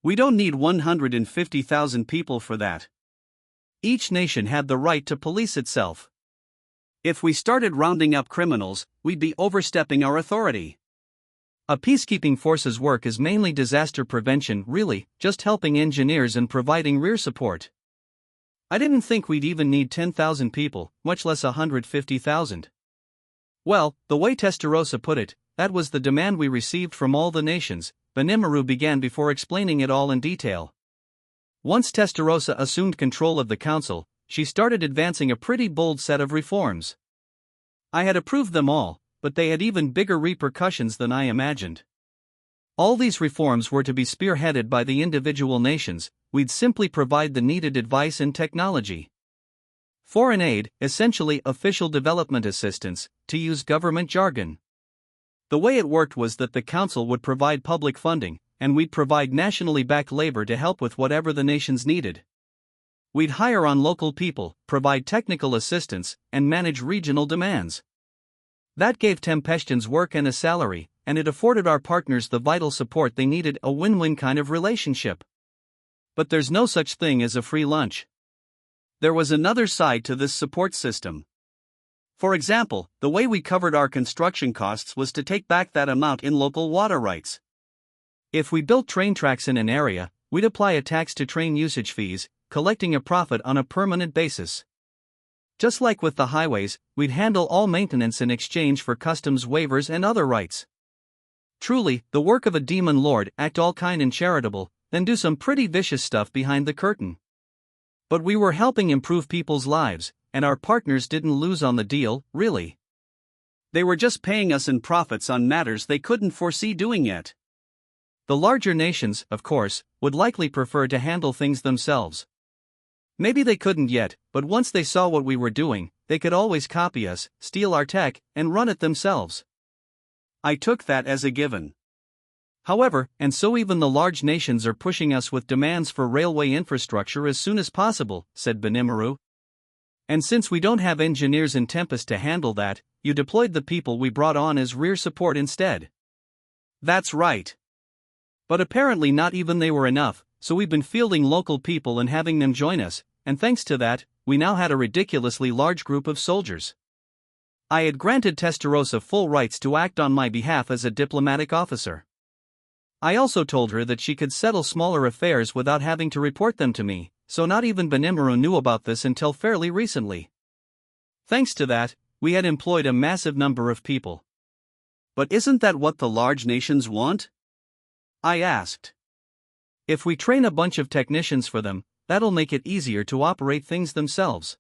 We don't need 150,000 people for that. Each nation had the right to police itself. If we started rounding up criminals, we'd be overstepping our authority. A peacekeeping force's work is mainly disaster prevention, really, just helping engineers and providing rear support. I didn't think we'd even need 10,000 people, much less 150,000. Well, the way Testarosa put it, that was the demand we received from all the nations, Rimuru began before explaining it all in detail. Once Testarosa assumed control of the council, she started advancing a pretty bold set of reforms. I had approved them all, but they had even bigger repercussions than I imagined. All these reforms were to be spearheaded by the individual nations, we'd simply provide the needed advice and technology. Foreign aid, essentially official development assistance, to use government jargon. The way it worked was that the council would provide public funding, and we'd provide nationally backed labor to help with whatever the nations needed. We'd hire on local people, provide technical assistance, and manage regional demands. That gave Tempestians work and a salary, and it afforded our partners the vital support they needed, a win-win kind of relationship. But there's no such thing as a free lunch. There was another side to this support system. For example, the way we covered our construction costs was to take back that amount in local water rights. If we built train tracks in an area, we'd apply a tax to train usage fees, collecting a profit on a permanent basis. Just like with the highways, we'd handle all maintenance in exchange for customs waivers and other rights. Truly, the work of a demon lord, act all kind and charitable, then do some pretty vicious stuff behind the curtain. But we were helping improve people's lives, and our partners didn't lose on the deal, really. They were just paying us in profits on matters they couldn't foresee doing yet. The larger nations, of course, would likely prefer to handle things themselves. Maybe they couldn't yet, but once they saw what we were doing, they could always copy us, steal our tech, and run it themselves. I took that as a given. However, and so even the large nations are pushing us with demands for railway infrastructure as soon as possible, said Rimuru. And since we don't have engineers in Tempest to handle that, you deployed the people we brought on as rear support instead. That's right. But apparently not even they were enough, so we've been fielding local people and having them join us, and thanks to that, we now had a ridiculously large group of soldiers. I had granted Testarossa full rights to act on my behalf as a diplomatic officer. I also told her that she could settle smaller affairs without having to report them to me, so not even Rimuru knew about this until fairly recently. Thanks to that, we had employed a massive number of people. But isn't that what the large nations want? I asked. If we train a bunch of technicians for them, that'll make it easier to operate things themselves.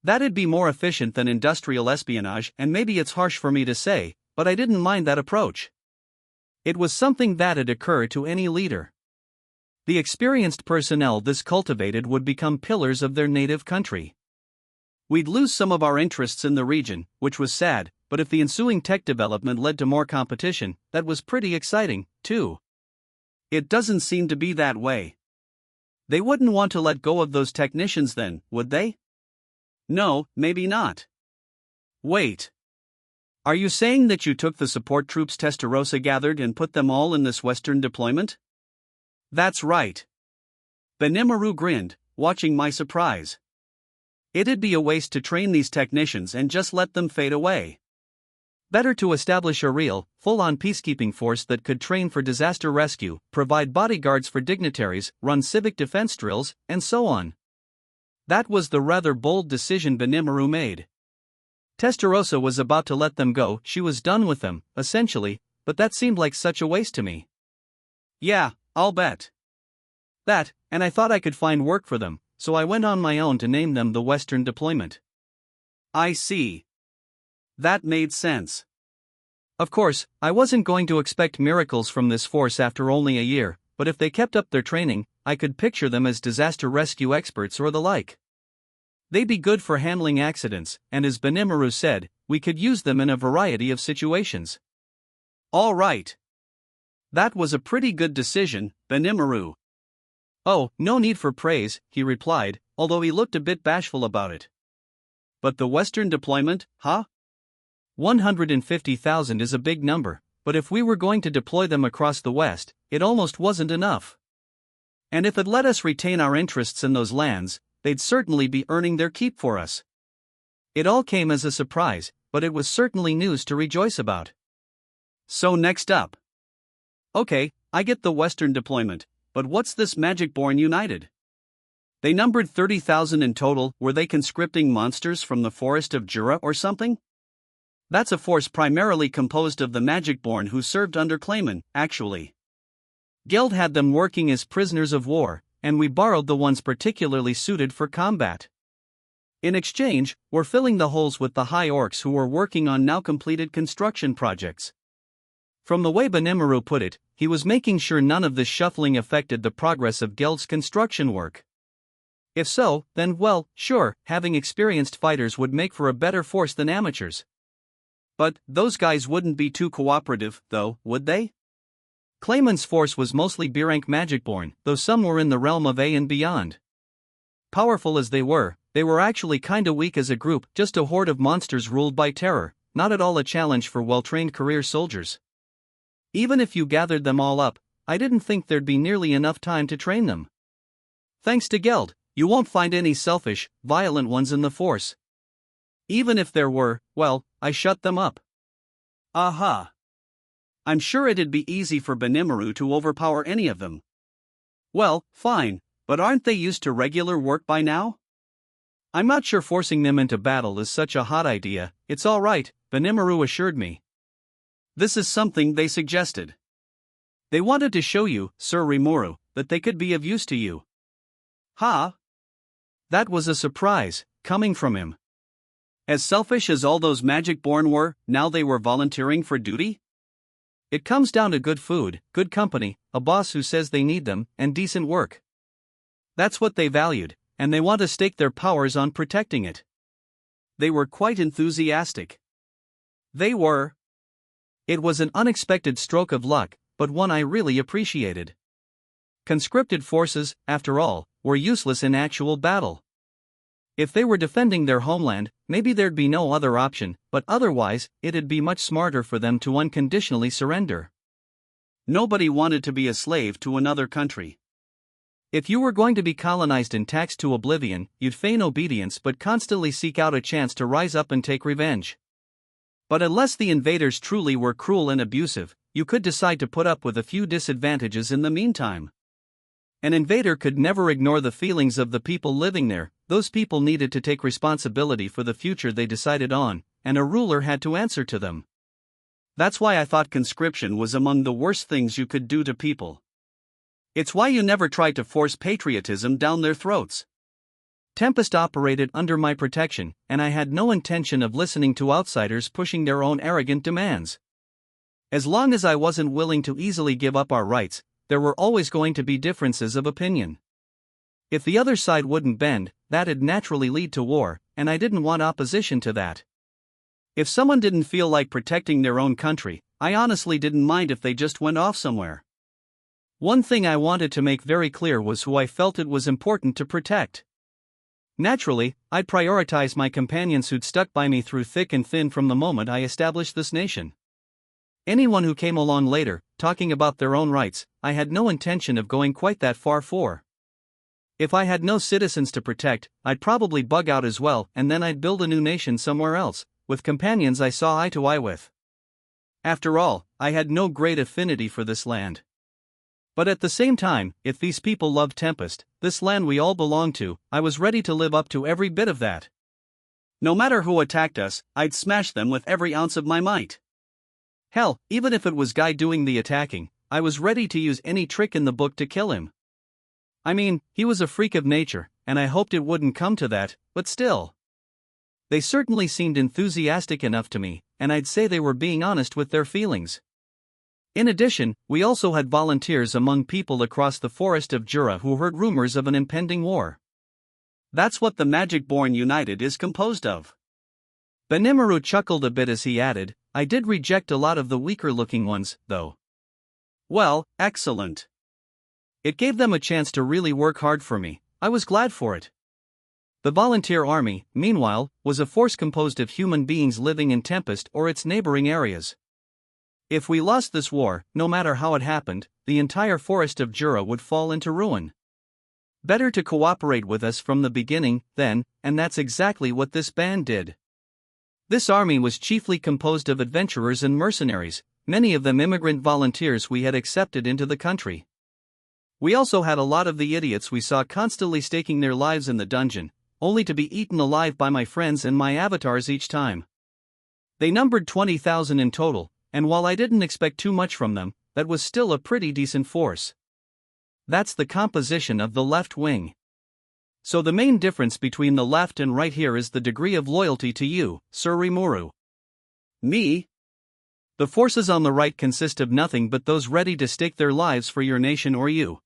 That'd be more efficient than industrial espionage, and maybe it's harsh for me to say, but I didn't mind that approach. It was something that'd occur to any leader. The experienced personnel this cultivated would become pillars of their native country. We'd lose some of our interests in the region, which was sad, but if the ensuing tech development led to more competition, that was pretty exciting, too. It doesn't seem to be that way. They wouldn't want to let go of those technicians then, would they? No, maybe not. Wait. Are you saying that you took the support troops Testarossa gathered and put them all in this Western deployment? That's right. Rimuru grinned, watching my surprise. It'd be a waste to train these technicians and just let them fade away. Better to establish a real, full-on peacekeeping force that could train for disaster rescue, provide bodyguards for dignitaries, run civic defense drills, and so on. That was the rather bold decision Rimuru made. Testarossa was about to let them go, she was done with them, essentially, but that seemed like such a waste to me. Yeah, I'll bet. That, and I thought I could find work for them, so I went on my own to name them the Western Deployment. I see. That made sense. Of course, I wasn't going to expect miracles from this force after only a year, but if they kept up their training, I could picture them as disaster rescue experts or the like. They'd be good for handling accidents, and as Rimuru said, we could use them in a variety of situations. All right. That was a pretty good decision, Rimuru. Oh, no need for praise, he replied, although he looked a bit bashful about it. But the Western deployment, huh? 150,000 is a big number, but if we were going to deploy them across the West, it almost wasn't enough. And if it let us retain our interests in those lands, they'd certainly be earning their keep for us. It all came as a surprise, but it was certainly news to rejoice about. So next up. Okay, I get the Western deployment, but what's this Magicborn United? They numbered 30,000 in total. Were they conscripting monsters from the forest of Jura or something? That's a force primarily composed of the Magicborn who served under Clayman, actually. Guild had them working as prisoners of war, and we borrowed the ones particularly suited for combat. In exchange, we're filling the holes with the high orcs who were working on now completed construction projects. From the way Rimuru put it, he was making sure none of this shuffling affected the progress of Guild's construction work. If so, then well, sure, having experienced fighters would make for a better force than amateurs. But those guys wouldn't be too cooperative, though, would they? Clayman's force was mostly B-rank Magicborn, though some were in the realm of A and beyond. Powerful as they were actually kinda weak as a group, just a horde of monsters ruled by terror, not at all a challenge for well-trained career soldiers. Even if you gathered them all up, I didn't think there'd be nearly enough time to train them. Thanks to Geld, you won't find any selfish, violent ones in the force. Even if there were, well, I shut them up. Aha! I'm sure it'd be easy for Benimaru to overpower any of them. Well, fine, but aren't they used to regular work by now? I'm not sure forcing them into battle is such a hot idea. It's alright, Benimaru assured me. This is something they suggested. They wanted to show you, Sir Rimuru, that they could be of use to you. Ha! That was a surprise, coming from him. As selfish as all those Magicborn were, now they were volunteering for duty? It comes down to good food, good company, a boss who says they need them, and decent work. That's what they valued, and they want to stake their powers on protecting it. They were quite enthusiastic. They were. It was an unexpected stroke of luck, but one I really appreciated. Conscripted forces, after all, were useless in actual battle. If they were defending their homeland, maybe there'd be no other option, but otherwise, it'd be much smarter for them to unconditionally surrender. Nobody wanted to be a slave to another country. If you were going to be colonized and taxed to oblivion, you'd feign obedience but constantly seek out a chance to rise up and take revenge. But unless the invaders truly were cruel and abusive, you could decide to put up with a few disadvantages in the meantime. An invader could never ignore the feelings of the people living there. Those people needed to take responsibility for the future they decided on, and a ruler had to answer to them. That's why I thought conscription was among the worst things you could do to people. It's why you never tried to force patriotism down their throats. Tempest operated under my protection, and I had no intention of listening to outsiders pushing their own arrogant demands. As long as I wasn't willing to easily give up our rights, there were always going to be differences of opinion. If the other side wouldn't bend, that'd naturally lead to war, and I didn't want opposition to that. If someone didn't feel like protecting their own country, I honestly didn't mind if they just went off somewhere. One thing I wanted to make very clear was who I felt it was important to protect. Naturally, I'd prioritize my companions who'd stuck by me through thick and thin from the moment I established this nation. Anyone who came along later, talking about their own rights, I had no intention of going quite that far for. If I had no citizens to protect, I'd probably bug out as well, and then I'd build a new nation somewhere else, with companions I saw eye to eye with. After all, I had no great affinity for this land. But at the same time, if these people loved Tempest, this land we all belong to, I was ready to live up to every bit of that. No matter who attacked us, I'd smash them with every ounce of my might. Hell, even if it was Guy doing the attacking, I was ready to use any trick in the book to kill him. I mean, he was a freak of nature, and I hoped it wouldn't come to that, but still. They certainly seemed enthusiastic enough to me, and I'd say they were being honest with their feelings. In addition, we also had volunteers among people across the forest of Jura who heard rumors of an impending war. That's what the Magicborn United is composed of. Benimaru chuckled a bit as he added, I did reject a lot of the weaker-looking ones, though. Well, excellent. It gave them a chance to really work hard for me. I was glad for it. The volunteer army, meanwhile, was a force composed of human beings living in Tempest or its neighboring areas. If we lost this war, no matter how it happened, the entire forest of Jura would fall into ruin. Better to cooperate with us from the beginning, then, and that's exactly what this band did. This army was chiefly composed of adventurers and mercenaries, many of them immigrant volunteers we had accepted into the country. We also had a lot of the idiots we saw constantly staking their lives in the dungeon, only to be eaten alive by my friends and my avatars each time. They numbered 20,000 in total, and while I didn't expect too much from them, that was still a pretty decent force. That's the composition of the left wing. So the main difference between the left and right here is the degree of loyalty to you, Sir Rimuru. Me? The forces on the right consist of nothing but those ready to stake their lives for your nation or you.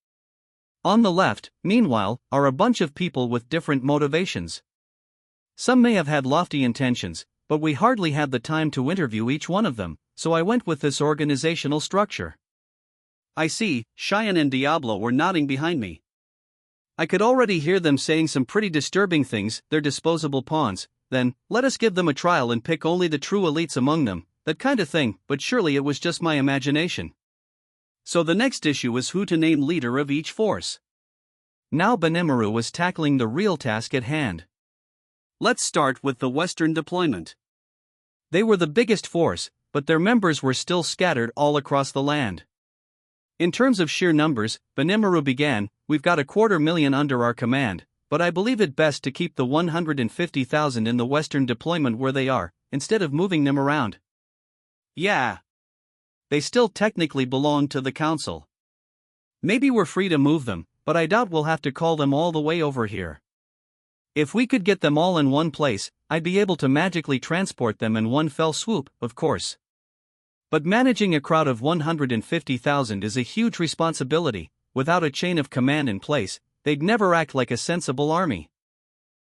On the left, meanwhile, are a bunch of people with different motivations. Some may have had lofty intentions, but we hardly had the time to interview each one of them, so I went with this organizational structure. I see, Cheyenne and Diablo were nodding behind me. I could already hear them saying some pretty disturbing things, they're disposable pawns, then, let us give them a trial and pick only the true elites among them, that kind of thing, but surely it was just my imagination. So the next issue was who to name leader of each force. Now Rimuru was tackling the real task at hand. Let's start with the Western deployment. They were the biggest force, but their members were still scattered all across the land. In terms of sheer numbers, Rimuru began, we've got 250,000 under our command, but I believe it best to keep the 150,000 in the Western deployment where they are, instead of moving them around. Yeah. They still technically belong to the Council. Maybe we're free to move them, but I doubt we'll have to call them all the way over here. If we could get them all in one place, I'd be able to magically transport them in one fell swoop, of course. But managing a crowd of 150,000 is a huge responsibility. Without a chain of command in place, they'd never act like a sensible army.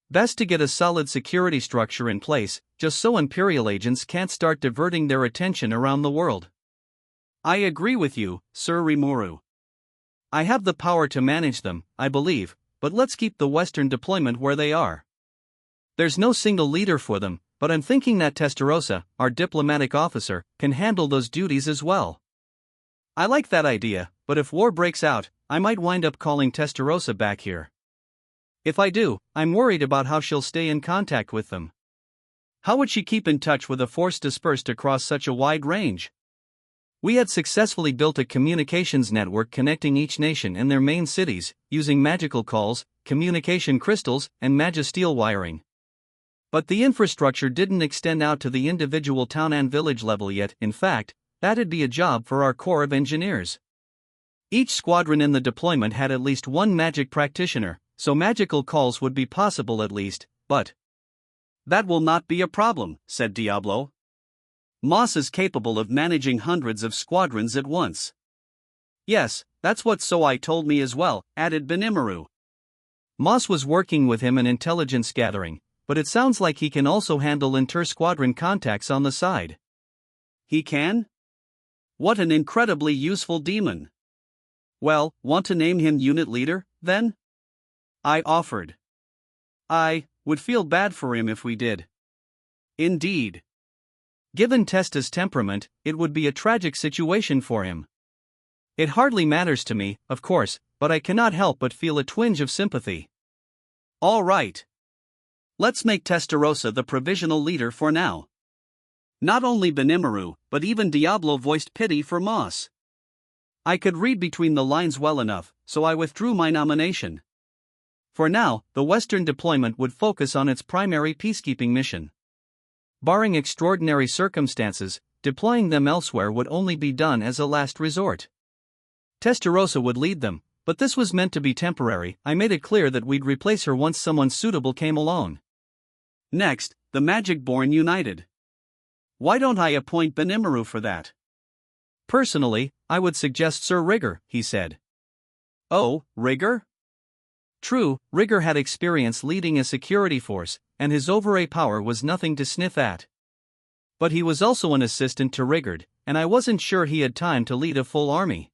Best to get a solid security structure in place, just so Imperial agents can't start diverting their attention around the world. I agree with you, Sir Rimuru. I have the power to manage them, I believe, but let's keep the Western deployment where they are. There's no single leader for them, but I'm thinking that Testarossa, our diplomatic officer, can handle those duties as well. I like that idea, but if war breaks out, I might wind up calling Testarossa back here. If I do, I'm worried about how she'll stay in contact with them. How would she keep in touch with a force dispersed across such a wide range? We had successfully built a communications network connecting each nation and their main cities, using magical calls, communication crystals, and magisteel wiring. But the infrastructure didn't extend out to the individual town and village level yet. In fact, that'd be a job for our Corps of Engineers. Each squadron in the deployment had at least one magic practitioner, so magical calls would be possible at least, but that will not be a problem, said Diablo. Moss is capable of managing hundreds of squadrons at once. Yes, that's what Soai told me as well, added Rimuru. Moss was working with him in intelligence gathering, but it sounds like he can also handle inter-squadron contacts on the side. He can? What an incredibly useful demon. Well, want to name him unit leader, then? I offered. I would feel bad for him if we did. Indeed. Given Testa's temperament, it would be a tragic situation for him. It hardly matters to me, of course, but I cannot help but feel a twinge of sympathy. All right. Let's make Testarossa the provisional leader for now. Not only Rimuru, but even Diablo voiced pity for Moss. I could read between the lines well enough, so I withdrew my nomination. For now, the Western deployment would focus on its primary peacekeeping mission. Barring extraordinary circumstances, deploying them elsewhere would only be done as a last resort. Testarossa would lead them, but this was meant to be temporary. I made it clear that we'd replace her once someone suitable came along. Next, the Magic-Born united. Why don't I appoint Rimuru for that? Personally, I would suggest Sir Rigger, he said. Oh, Rigger? True, Rigger had experience leading a security force, and his over-A power was nothing to sniff at. But he was also an assistant to Riggard, and I wasn't sure he had time to lead a full army.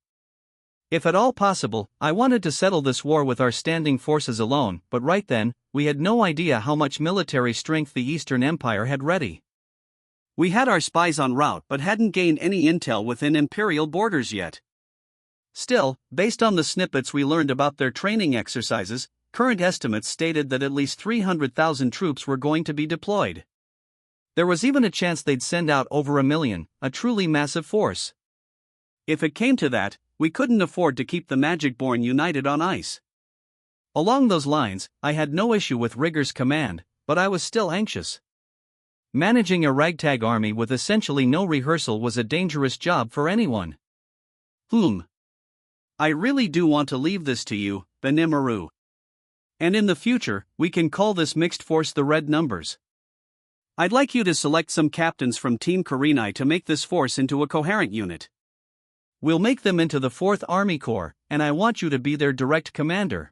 If at all possible, I wanted to settle this war with our standing forces alone, but right then, we had no idea how much military strength the Eastern Empire had ready. We had our spies en route but hadn't gained any intel within Imperial borders yet. Still, based on the snippets we learned about their training exercises, current estimates stated that at least 300,000 troops were going to be deployed. There was even a chance they'd send out over 1 million, a truly massive force. If it came to that, we couldn't afford to keep the Magic-Born united on ice. Along those lines, I had no issue with Rigger's command, but I was still anxious. Managing a ragtag army with essentially no rehearsal was a dangerous job for anyone. I really do want to leave this to you, Rimuru. And in the future, we can call this mixed force the Red Numbers. I'd like you to select some captains from Team Karenai to make this force into a coherent unit. We'll make them into the 4th Army Corps, and I want you to be their direct commander.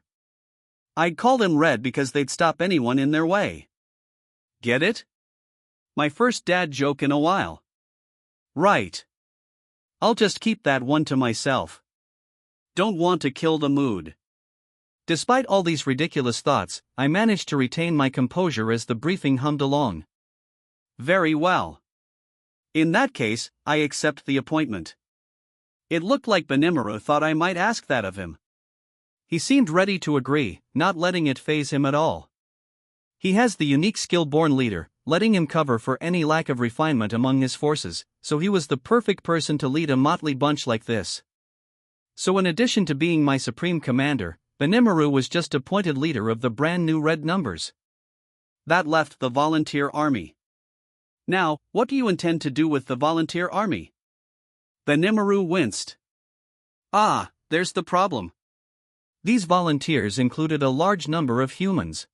I'd call them Red because they'd stop anyone in their way. Get it? My first dad joke in a while. Right. I'll just keep that one to myself. Don't want to kill the mood. Despite all these ridiculous thoughts, I managed to retain my composure as the briefing hummed along. Very well. In that case, I accept the appointment. It looked like Rimuru thought I might ask that of him. He seemed ready to agree, not letting it faze him at all. He has the unique skill-born leader, letting him cover for any lack of refinement among his forces, so he was the perfect person to lead a motley bunch like this. So in addition to being my supreme commander, Rimuru was just appointed leader of the brand new red numbers. That left the volunteer army. Now, what do you intend to do with the volunteer army? Rimuru winced. Ah, there's the problem. These volunteers included a large number of humans.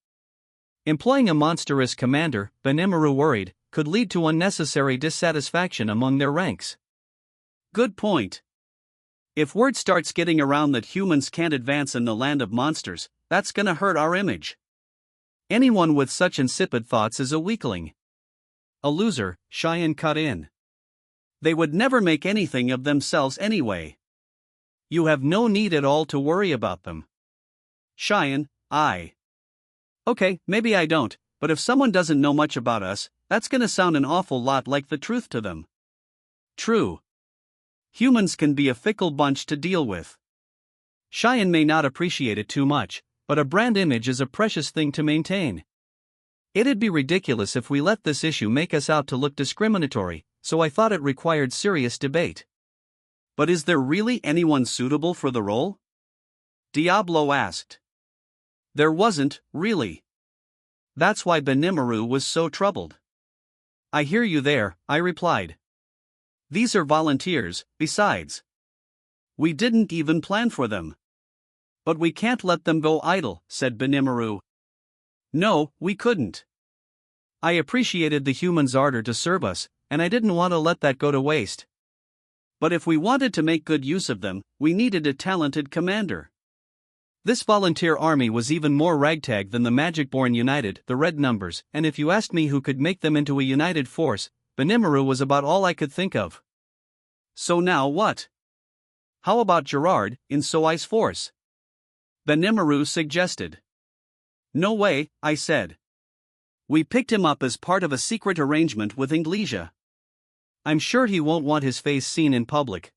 Employing a monstrous commander, Rimuru worried, could lead to unnecessary dissatisfaction among their ranks. Good point. If word starts getting around that humans can't advance in the land of monsters, that's gonna hurt our image. Anyone with such insipid thoughts is a weakling. A loser, Cheyenne cut in. They would never make anything of themselves anyway. You have no need at all to worry about them. Cheyenne, Okay, maybe I don't, but if someone doesn't know much about us, that's gonna sound an awful lot like the truth to them. True. Humans can be a fickle bunch to deal with. Cheyenne may not appreciate it too much, but a brand image is a precious thing to maintain. It'd be ridiculous if we let this issue make us out to look discriminatory, so I thought it required serious debate. But is there really anyone suitable for the role? Diablo asked. There wasn't, really. That's why Rimuru was so troubled. I hear you there, I replied. These are volunteers, besides. We didn't even plan for them. But we can't let them go idle, said Rimuru. No, we couldn't. I appreciated the humans' ardor to serve us, and I didn't want to let that go to waste. But if we wanted to make good use of them, we needed a talented commander. This volunteer army was even more ragtag than the Magic-born United, the Red Numbers, and if you asked me who could make them into a united force, Rimuru was about all I could think of. So now what? How about Gerard, in Soai's force? Rimuru suggested. No way, I said. We picked him up as part of a secret arrangement with Inglesia. I'm sure he won't want his face seen in public.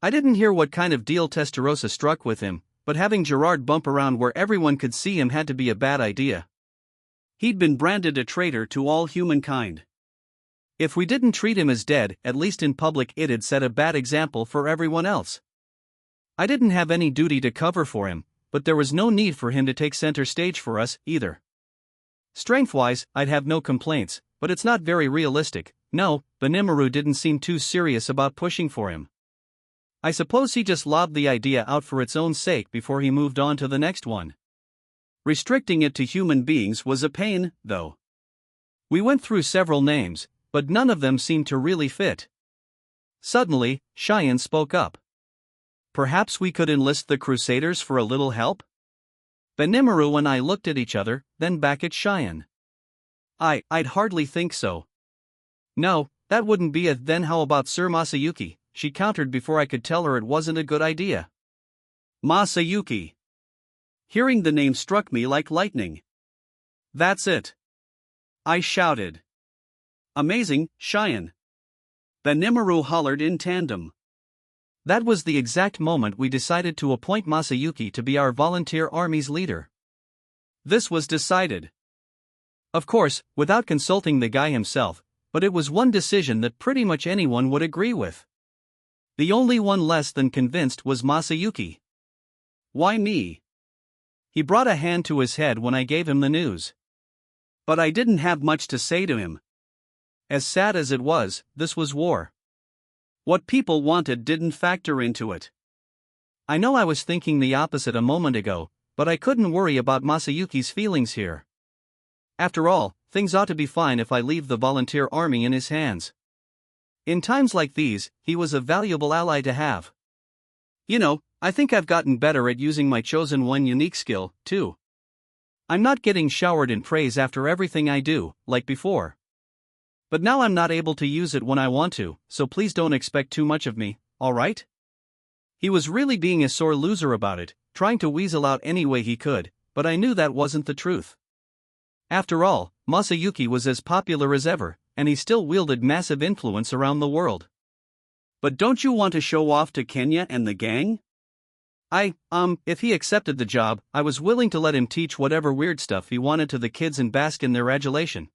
I didn't hear what kind of deal Testarossa struck with him, but having Gerard bump around where everyone could see him had to be a bad idea. He'd been branded a traitor to all humankind. If we didn't treat him as dead, at least in public, it'd set a bad example for everyone else. I didn't have any duty to cover for him, but there was no need for him to take center stage for us, either. Strength-wise, I'd have no complaints, but it's not very realistic. No, Rimuru didn't seem too serious about pushing for him. I suppose he just lobbed the idea out for its own sake before he moved on to the next one. Restricting it to human beings was a pain, though. We went through several names, but none of them seemed to really fit. Suddenly, Cheyenne spoke up. Perhaps we could enlist the Crusaders for a little help? Rimuru and I looked at each other, then back at Cheyenne. I'd hardly think so. No, that wouldn't be it. Then how about Sir Masayuki? She countered before I could tell her it wasn't a good idea. Masayuki. Hearing the name struck me like lightning. That's it. I shouted. Amazing, Cheyenne. Rimuru hollered in tandem. That was the exact moment we decided to appoint Masayuki to be our volunteer army's leader. This was decided. Of course, without consulting the guy himself, but it was one decision that pretty much anyone would agree with. The only one less than convinced was Masayuki. Why me? He brought a hand to his head when I gave him the news. But I didn't have much to say to him. As sad as it was, this was war. What people wanted didn't factor into it. I know I was thinking the opposite a moment ago, but I couldn't worry about Masayuki's feelings here. After all, things ought to be fine if I leave the volunteer army in his hands. In times like these, he was a valuable ally to have. You know, I think I've gotten better at using my chosen one unique skill, too. I'm not getting showered in praise after everything I do, like before. But now I'm not able to use it when I want to, so please don't expect too much of me, alright? He was really being a sore loser about it, trying to weasel out any way he could, but I knew that wasn't the truth. After all, Masayuki was as popular as ever, and he still wielded massive influence around the world. But don't you want to show off to Kenya and the gang? If he accepted the job, I was willing to let him teach whatever weird stuff he wanted to the kids and bask in their adulation.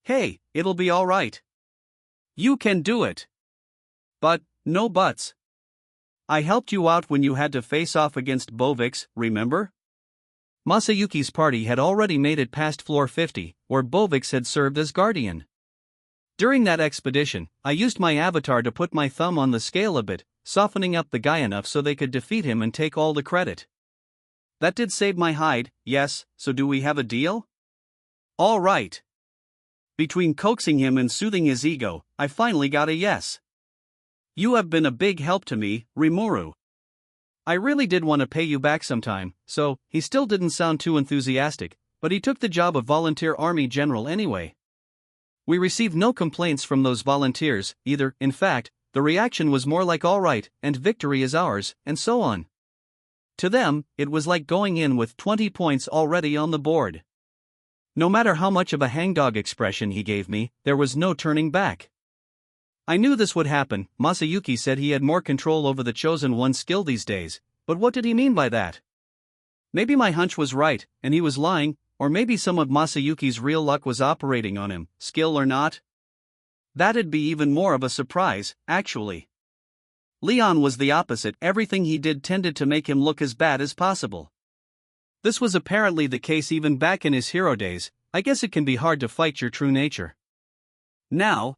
Hey, it'll be alright. You can do it. But, no buts. I helped you out when you had to face off against Bovix, remember? Masayuki's party had already made it past floor 50, where Bovix had served as guardian. During that expedition, I used my avatar to put my thumb on the scale a bit, softening up the guy enough so they could defeat him and take all the credit. That did save my hide, yes, so do we have a deal? All right. Between coaxing him and soothing his ego, I finally got a yes. You have been a big help to me, Rimuru. I really did want to pay you back sometime, so, he still didn't sound too enthusiastic, but he took the job of volunteer army general anyway. We received no complaints from those volunteers, either. In fact, the reaction was more like alright, and victory is ours, and so on. To them, it was like going in with 20 points already on the board. No matter how much of a hangdog expression he gave me, there was no turning back. I knew this would happen. Masayuki said he had more control over the Chosen One's skill these days, but what did he mean by that? Maybe my hunch was right, and he was lying, or maybe some of Masayuki's real luck was operating on him, skill or not. That'd be even more of a surprise, actually. Leon was the opposite. Everything he did tended to make him look as bad as possible. This was apparently the case even back in his hero days. I guess it can be hard to fight your true nature. Now.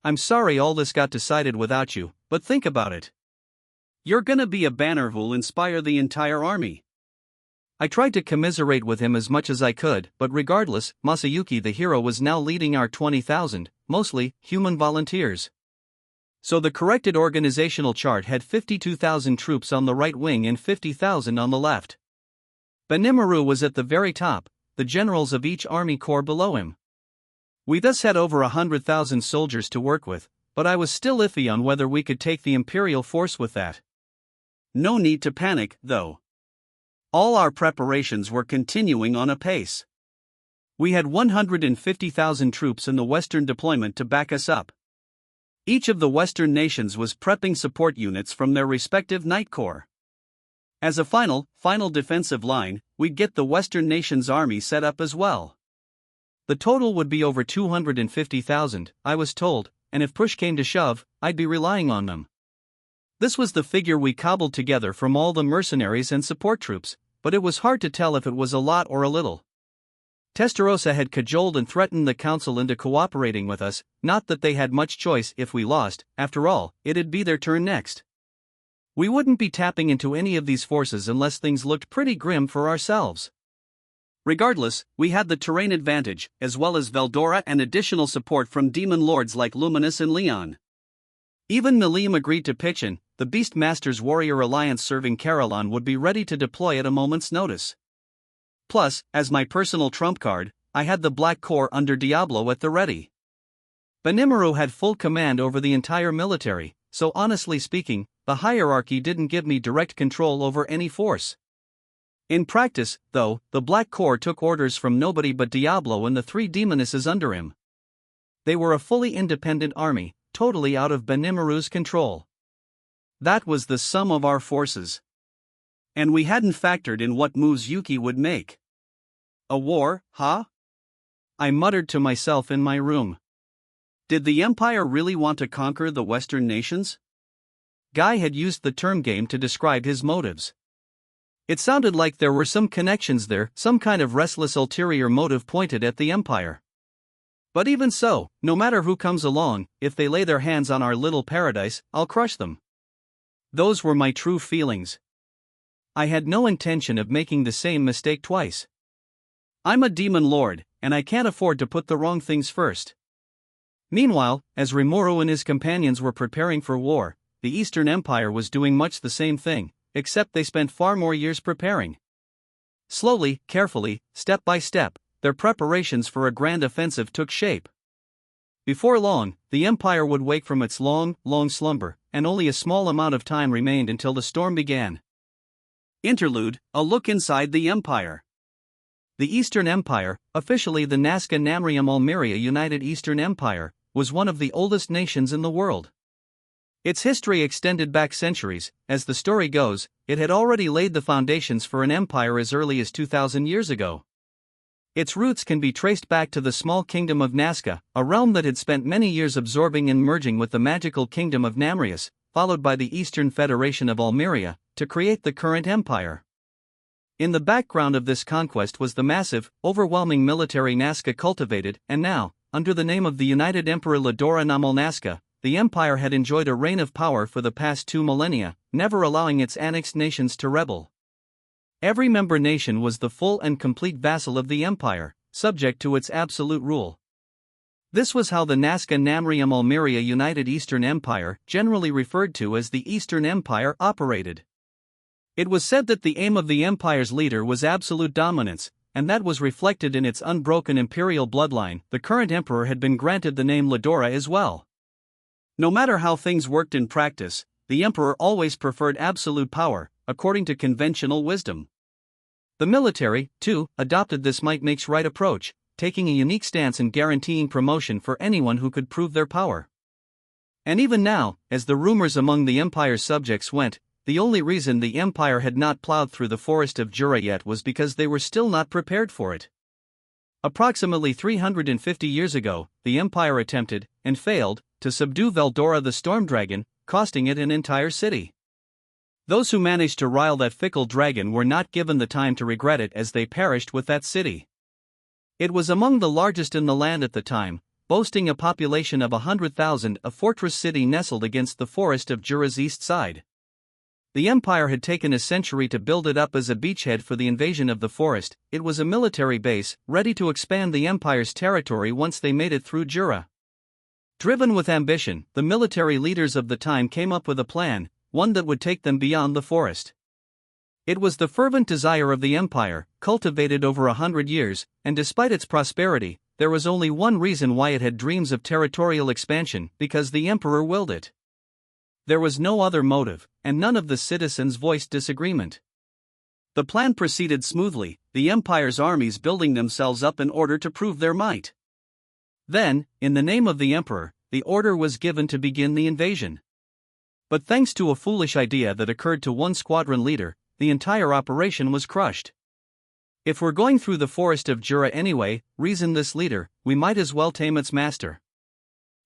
I'm sorry all this got decided without you, but think about it. You're gonna be a banner who'll inspire the entire army. I tried to commiserate with him as much as I could, but regardless, Masayuki the hero was now leading our 20,000, mostly, human volunteers. So the corrected organizational chart had 52,000 troops on the right wing and 50,000 on the left. Benimaru was at the very top, the generals of each army corps below him. We thus had over 100,000 soldiers to work with, but I was still iffy on whether we could take the Imperial force with that. No need to panic, though. All our preparations were continuing on apace. We had 150,000 troops in the Western deployment to back us up. Each of the Western nations was prepping support units from their respective Night Corps. As a final defensive line, we'd get the Western nation's army set up as well. The total would be over 250,000, I was told, and if push came to shove, I'd be relying on them. This was the figure we cobbled together from all the mercenaries and support troops, but it was hard to tell if it was a lot or a little. Testarossa had cajoled and threatened the council into cooperating with us, not that they had much choice if we lost. After all, it'd be their turn next. We wouldn't be tapping into any of these forces unless things looked pretty grim for ourselves. Regardless, we had the terrain advantage, as well as Veldora and additional support from demon lords like Luminous and Leon. Even Milim agreed to pitch in. The Beastmaster's Warrior Alliance serving Carolon would be ready to deploy at a moment's notice. Plus, as my personal trump card, I had the Black Corps under Diablo at the ready. Benimaru had full command over the entire military, so honestly speaking, the hierarchy didn't give me direct control over any force. In practice, though, the Black Corps took orders from nobody but Diablo and the 3 demonesses under him. They were a fully independent army, totally out of Benimaru's control. That was the sum of our forces. And we hadn't factored in what moves Yuki would make. A war, huh? I muttered to myself in my room. Did the Empire really want to conquer the Western nations? Guy had used the term game to describe his motives. It sounded like there were some connections there, some kind of restless ulterior motive pointed at the Empire. But even so, no matter who comes along, if they lay their hands on our little paradise, I'll crush them. Those were my true feelings. I had no intention of making the same mistake twice. I'm a demon lord, and I can't afford to put the wrong things first. Meanwhile, as Rimuru and his companions were preparing for war, the Eastern Empire was doing much the same thing, except they spent far more years preparing. Slowly, carefully, step by step, their preparations for a grand offensive took shape. Before long, the Empire would wake from its long slumber, and only a small amount of time remained until the storm began. Interlude: A look inside the Empire. The Eastern Empire, officially the Nazca Namrium Almeria United Eastern Empire, was one of the oldest nations in the world. Its history extended back centuries. As the story goes, it had already laid the foundations for an empire as early as 2,000 years ago. Its roots can be traced back to the small kingdom of Nazca, a realm that had spent many years absorbing and merging with the magical kingdom of Namrius, followed by the Eastern Federation of Almeria, to create the current empire. In the background of this conquest was the massive, overwhelming military Nazca cultivated, and now, under the name of the United Emperor Ladora Namal Nazca, the empire had enjoyed a reign of power for the past 2 millennia, never allowing its annexed nations to rebel. Every member nation was the full and complete vassal of the empire, subject to its absolute rule. This was how the Nazca Namrium Almeria United Eastern Empire, generally referred to as the Eastern Empire, operated. It was said that the aim of the empire's leader was absolute dominance, and that was reflected in its unbroken imperial bloodline. The current emperor had been granted the name Ladora as well. No matter how things worked in practice, the emperor always preferred absolute power, according to conventional wisdom. The military, too, adopted this might makes right approach, taking a unique stance in guaranteeing promotion for anyone who could prove their power. And even now, as the rumors among the empire's subjects went, the only reason the empire had not plowed through the forest of Jura yet was because they were still not prepared for it. Approximately 350 years ago, the empire attempted, and failed, to subdue Veldora the Storm Dragon, costing it an entire city. Those who managed to rile that fickle dragon were not given the time to regret it, as they perished with that city. It was among the largest in the land at the time, boasting a population of 100,000, a fortress city nestled against the forest of Jura's east side. The empire had taken a century to build it up as a beachhead for the invasion of the forest. It was a military base, ready to expand the empire's territory once they made it through Jura. Driven with ambition, the military leaders of the time came up with a plan, one that would take them beyond the forest. It was the fervent desire of the empire, cultivated over 100 years, and despite its prosperity, there was only one reason why it had dreams of territorial expansion: because the emperor willed it. There was no other motive, and none of the citizens voiced disagreement. The plan proceeded smoothly, the empire's armies building themselves up in order to prove their might. Then, in the name of the emperor, the order was given to begin the invasion. But thanks to a foolish idea that occurred to one squadron leader, the entire operation was crushed. "If we're going through the forest of Jura anyway," reasoned this leader, "we might as well tame its master.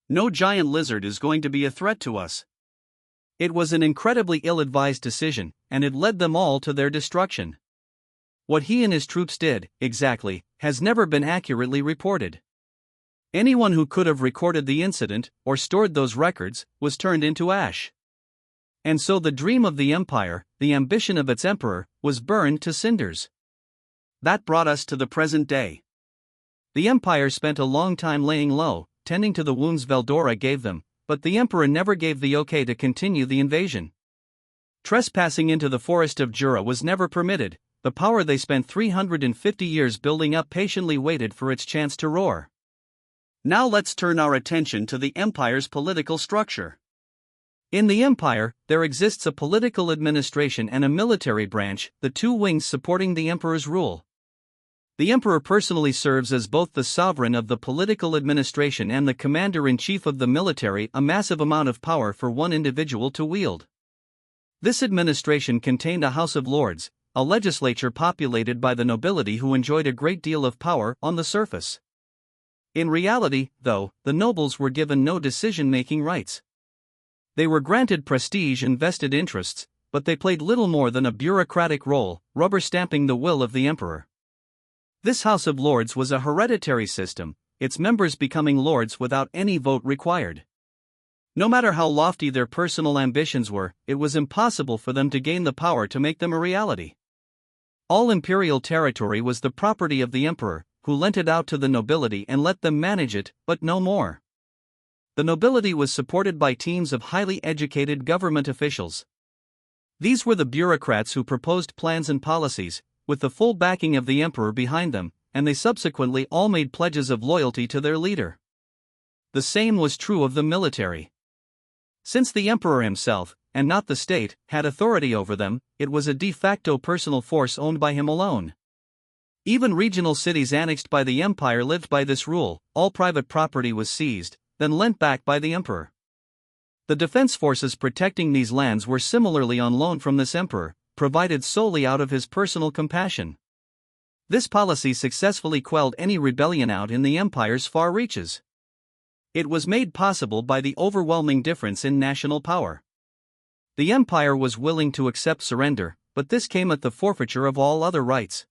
No giant lizard is going to be a threat to us." It was an incredibly ill-advised decision, and it led them all to their destruction. What he and his troops did, exactly, has never been accurately reported. Anyone who could have recorded the incident, or stored those records, was turned into ash. And so the dream of the empire, the ambition of its emperor, was burned to cinders. That brought us to the present day. The empire spent a long time laying low, tending to the wounds Veldora gave them, but the emperor never gave the okay to continue the invasion. Trespassing into the forest of Jura was never permitted. The power they spent 350 years building up patiently waited for its chance to roar. Now let's turn our attention to the empire's political structure. In the empire, there exists a political administration and a military branch, the two wings supporting the emperor's rule. The emperor personally serves as both the sovereign of the political administration and the commander-in-chief of the military, a massive amount of power for one individual to wield. This administration contained a House of Lords, a legislature populated by the nobility who enjoyed a great deal of power on the surface. In reality, though, the nobles were given no decision-making rights. They were granted prestige and vested interests, but they played little more than a bureaucratic role, rubber-stamping the will of the emperor. This House of Lords was a hereditary system, its members becoming lords without any vote required. No matter how lofty their personal ambitions were, it was impossible for them to gain the power to make them a reality. All imperial territory was the property of the emperor, who lent it out to the nobility and let them manage it, but no more. The nobility was supported by teams of highly educated government officials. These were the bureaucrats who proposed plans and policies, with the full backing of the emperor behind them, and they subsequently all made pledges of loyalty to their leader. The same was true of the military. Since the emperor himself, and not the state, had authority over them, it was a de facto personal force owned by him alone. Even regional cities annexed by the empire lived by this rule. All private property was seized, then lent back by the emperor. The defense forces protecting these lands were similarly on loan from this emperor, provided solely out of his personal compassion. This policy successfully quelled any rebellion out in the empire's far reaches. It was made possible by the overwhelming difference in national power. The empire was willing to accept surrender, but this came at the forfeiture of all other rights.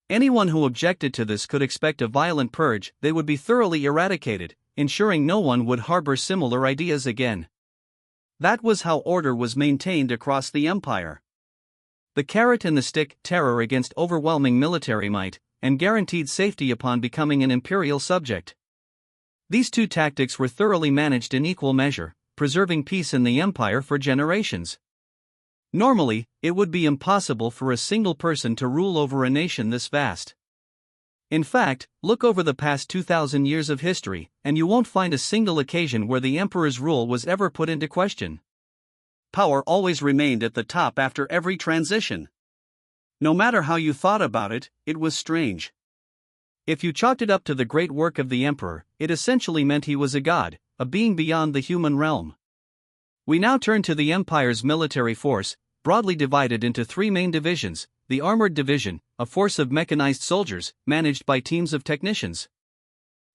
Anyone who objected to this could expect a violent purge. They would be thoroughly eradicated, ensuring no one would harbor similar ideas again. That was how order was maintained across the empire. The carrot and the stick, terror against overwhelming military might, and guaranteed safety upon becoming an imperial subject. These two tactics were thoroughly managed in equal measure, preserving peace in the empire for generations. Normally, it would be impossible for a single person to rule over a nation this vast. In fact, look over the past 2,000 years of history, and you won't find a single occasion where the emperor's rule was ever put into question. Power always remained at the top after every transition. No matter how you thought about it, it was strange. If you chalked it up to the great work of the emperor, it essentially meant he was a god, a being beyond the human realm. We now turn to the empire's military force, broadly divided into three main divisions: the armored division, a force of mechanized soldiers, managed by teams of technicians.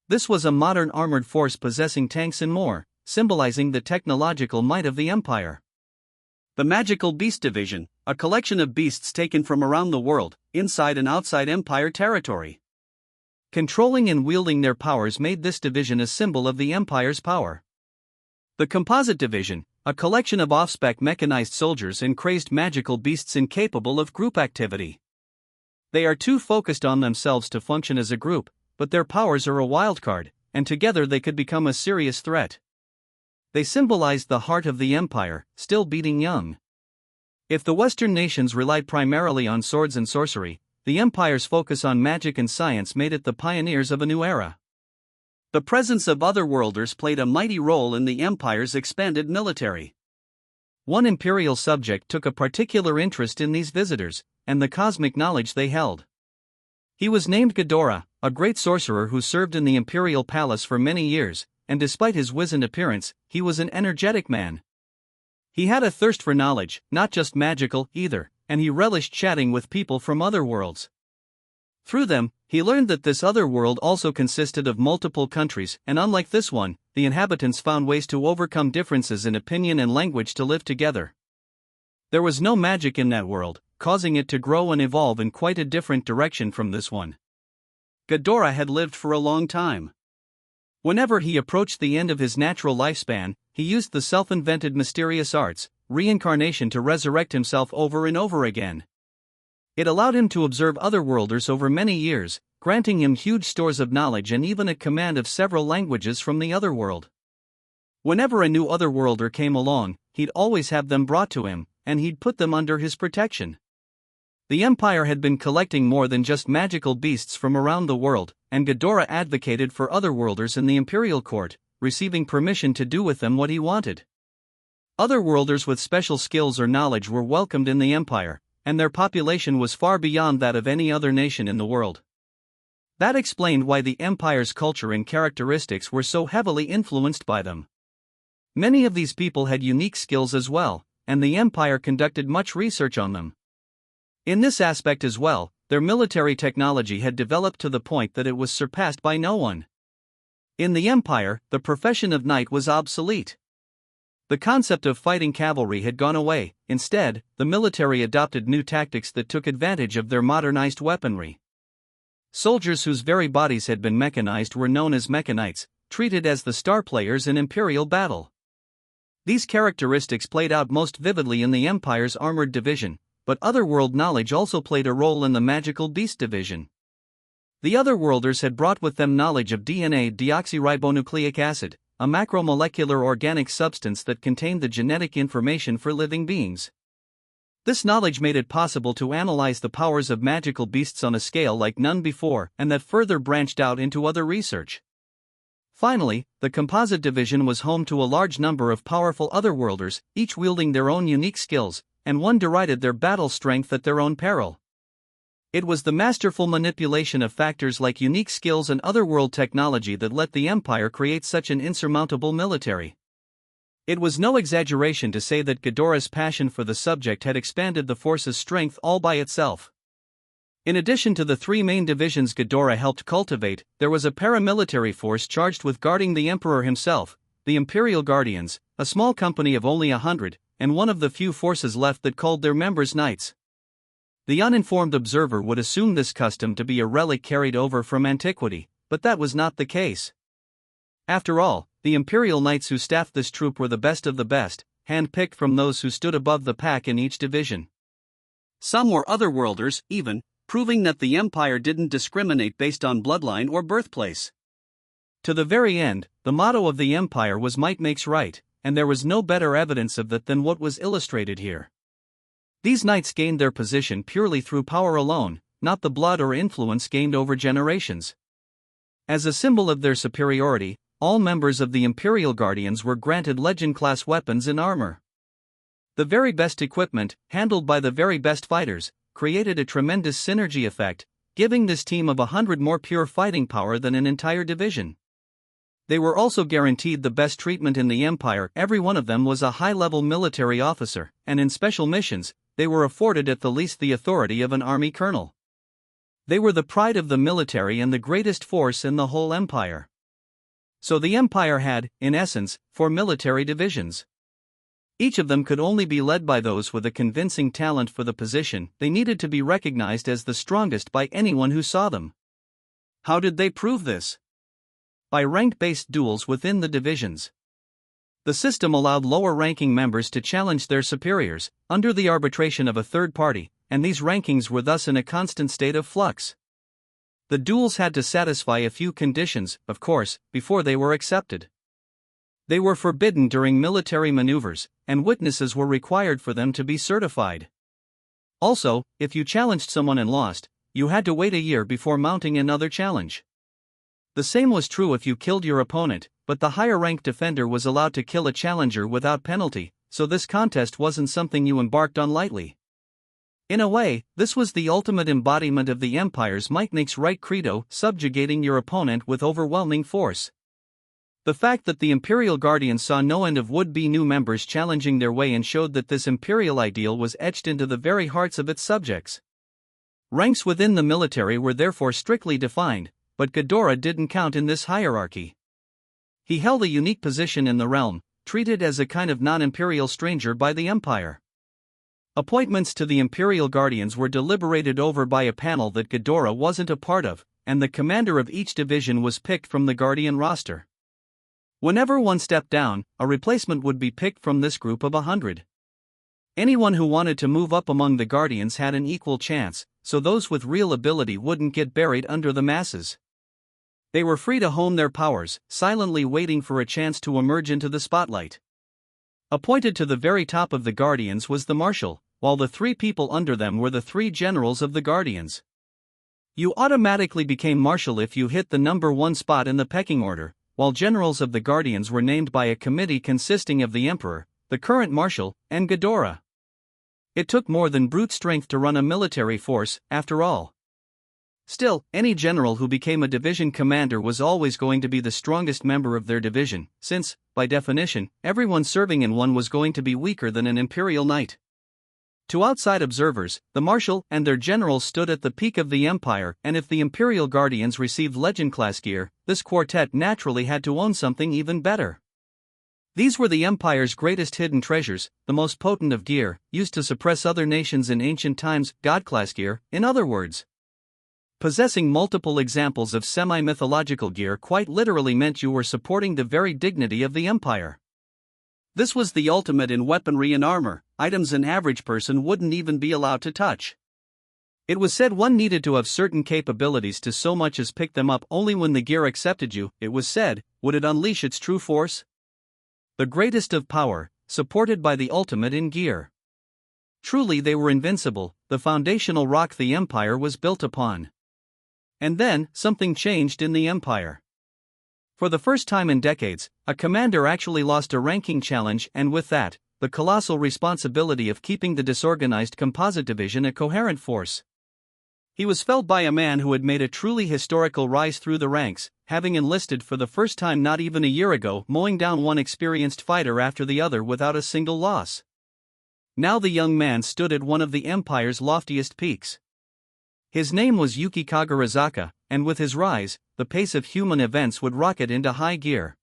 This was a modern armored force possessing tanks and more, symbolizing the technological might of the empire. The magical beast division, a collection of beasts taken from around the world, inside and outside empire territory. Controlling and wielding their powers made this division a symbol of the empire's power. The composite division, a collection of off-spec mechanized soldiers and crazed magical beasts incapable of group activity. They are too focused on themselves to function as a group, but their powers are a wildcard, and together they could become a serious threat. They symbolized the heart of the empire, still beating young. If the Western nations relied primarily on swords and sorcery, the empire's focus on magic and science made it the pioneers of a new era. The presence of otherworlders played a mighty role in the empire's expanded military. One imperial subject took a particular interest in these visitors, and the cosmic knowledge they held. He was named Ghidorah, a great sorcerer who served in the imperial palace for many years, and despite his wizened appearance, he was an energetic man. He had a thirst for knowledge, not just magical either, and he relished chatting with people from other worlds. Through them, he learned that this other world also consisted of multiple countries, and unlike this one, the inhabitants found ways to overcome differences in opinion and language to live together. There was no magic in that world, causing it to grow and evolve in quite a different direction from this one. Ghidorah had lived for a long time. Whenever he approached the end of his natural lifespan, he used the self-invented mysterious arts, reincarnation, to resurrect himself over and over again. It allowed him to observe otherworlders over many years, granting him huge stores of knowledge and even a command of several languages from the otherworld. Whenever a new otherworlder came along, he'd always have them brought to him, and he'd put them under his protection. The empire had been collecting more than just magical beasts from around the world, and Ghidorah advocated for otherworlders in the imperial court, receiving permission to do with them what he wanted. Otherworlders with special skills or knowledge were welcomed in the empire, and their population was far beyond that of any other nation in the world. That explained why the empire's culture and characteristics were so heavily influenced by them. Many of these people had unique skills as well, and the empire conducted much research on them. In this aspect as well, their military technology had developed to the point that it was surpassed by no one. In the empire, the profession of knight was obsolete. The concept of fighting cavalry had gone away. Instead, the military adopted new tactics that took advantage of their modernized weaponry. Soldiers whose very bodies had been mechanized were known as mechanites, treated as the star players in imperial battle. These characteristics played out most vividly in the empire's armored division, but otherworld knowledge also played a role in the magical beast division. The otherworlders had brought with them knowledge of DNA, deoxyribonucleic acid, a macromolecular organic substance that contained the genetic information for living beings. This knowledge made it possible to analyze the powers of magical beasts on a scale like none before, and that further branched out into other research. Finally, the composite division was home to a large number of powerful otherworlders, each wielding their own unique skills, and one derided their battle strength at their own peril. It was the masterful manipulation of factors like unique skills and otherworld technology that let the Empire create such an insurmountable military. It was no exaggeration to say that Ghidorah's passion for the subject had expanded the force's strength all by itself. In addition to the three main divisions Ghidorah helped cultivate, there was a paramilitary force charged with guarding the Emperor himself, the Imperial Guardians, a small company of only 100, and one of the few forces left that called their members knights. The uninformed observer would assume this custom to be a relic carried over from antiquity, but that was not the case. After all, the Imperial Knights who staffed this troop were the best of the best, hand-picked from those who stood above the pack in each division. Some were otherworlders, even, proving that the Empire didn't discriminate based on bloodline or birthplace. To the very end, the motto of the Empire was might makes right, and there was no better evidence of that than what was illustrated here. These knights gained their position purely through power alone, not the blood or influence gained over generations. As a symbol of their superiority, all members of the Imperial Guardians were granted legend-class weapons and armor. The very best equipment, handled by the very best fighters, created a tremendous synergy effect, giving this team of 100 more pure fighting power than an entire division. They were also guaranteed the best treatment in the Empire. Every one of them was a high-level military officer, and in special missions, they were afforded at the least the authority of an army colonel. They were the pride of the military and the greatest force in the whole Empire. So the Empire had, in essence, 4 military divisions. Each of them could only be led by those with a convincing talent for the position. They needed to be recognized as the strongest by anyone who saw them. How did they prove this? By rank-based duels within the divisions. The system allowed lower-ranking members to challenge their superiors, under the arbitration of a third party, and these rankings were thus in a constant state of flux. The duels had to satisfy a few conditions, of course, before they were accepted. They were forbidden during military maneuvers, and witnesses were required for them to be certified. Also, if you challenged someone and lost, you had to wait a year before mounting another challenge. The same was true if you killed your opponent, but the higher-ranked defender was allowed to kill a challenger without penalty, so this contest wasn't something you embarked on lightly. In a way, this was the ultimate embodiment of the Empire's might makes right credo, subjugating your opponent with overwhelming force. The fact that the Imperial Guardians saw no end of would-be new members challenging their way in showed that this imperial ideal was etched into the very hearts of its subjects. Ranks within the military were therefore strictly defined, but Ghidorah didn't count in this hierarchy. He held a unique position in the realm, treated as a kind of non-imperial stranger by the Empire. Appointments to the Imperial Guardians were deliberated over by a panel that Ghidorah wasn't a part of, and the commander of each division was picked from the Guardian roster. Whenever one stepped down, a replacement would be picked from this group of 100. Anyone who wanted to move up among the Guardians had an equal chance, so those with real ability wouldn't get buried under the masses. They were free to hone their powers, silently waiting for a chance to emerge into the spotlight. Appointed to the very top of the Guardians was the Marshal, while the 3 people under them were the 3 generals of the Guardians. You automatically became Marshal if you hit the number 1 spot in the pecking order, while generals of the Guardians were named by a committee consisting of the Emperor, the current Marshal, and Ghidorah. It took more than brute strength to run a military force, after all. Still, any general who became a division commander was always going to be the strongest member of their division, since, by definition, everyone serving in one was going to be weaker than an imperial knight. To outside observers, the Marshal and their generals stood at the peak of the Empire, and if the Imperial Guardians received legend-class gear, this quartet naturally had to own something even better. These were the Empire's greatest hidden treasures, the most potent of gear, used to suppress other nations in ancient times, god-class gear, in other words. Possessing multiple examples of semi-mythological gear quite literally meant you were supporting the very dignity of the Empire. This was the ultimate in weaponry and armor, items an average person wouldn't even be allowed to touch. It was said one needed to have certain capabilities to so much as pick them up only when the gear accepted you. It was said, would it unleash its true force? The greatest of power, supported by the ultimate in gear. Truly they were invincible, the foundational rock the Empire was built upon. And then, something changed in the Empire. For the first time in decades, a commander actually lost a ranking challenge, and with that, the colossal responsibility of keeping the disorganized composite division a coherent force. He was felled by a man who had made a truly historical rise through the ranks, having enlisted for the first time not even a year ago, mowing down one experienced fighter after the other without a single loss. Now the young man stood at one of the Empire's loftiest peaks. His name was Yuki Kagarizaka, and with his rise, the pace of human events would rocket into high gear.